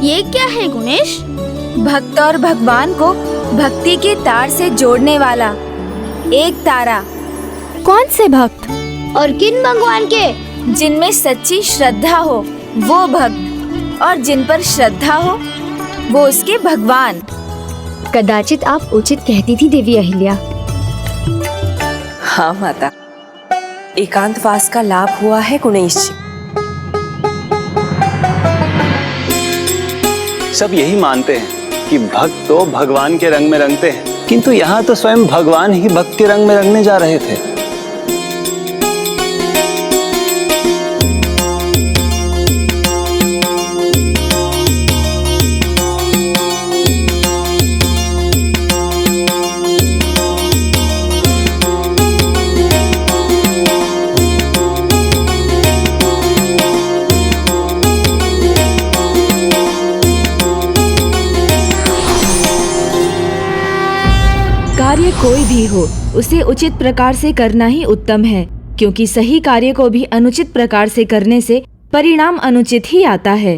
ये क्या है गणेश? भक्त और भगवान को भक्ति के तार से जोड़ने वाला एक तारा। कौन से भक्त? और किन भगवान के? जिनमें सच्ची श्रद्धा हो वो भक्त, और जिन पर श्रद्धा हो वो उसके भगवान। कदाचित आप उचित कहती थी देवी अहिल्या। हाँ माता, एकांतवास का लाभ हुआ है गणेश जी। सब यही मानते हैं कि भक्त तो भगवान के रंग में रंगते हैं, किंतु यहाँ तो स्वयं भगवान ही भक्त के रंग में रंगने जा रहे थे। कार्य कोई भी हो, उसे उचित प्रकार से करना ही उत्तम है, क्योंकि सही कार्य को भी अनुचित प्रकार से करने से परिणाम अनुचित ही आता है।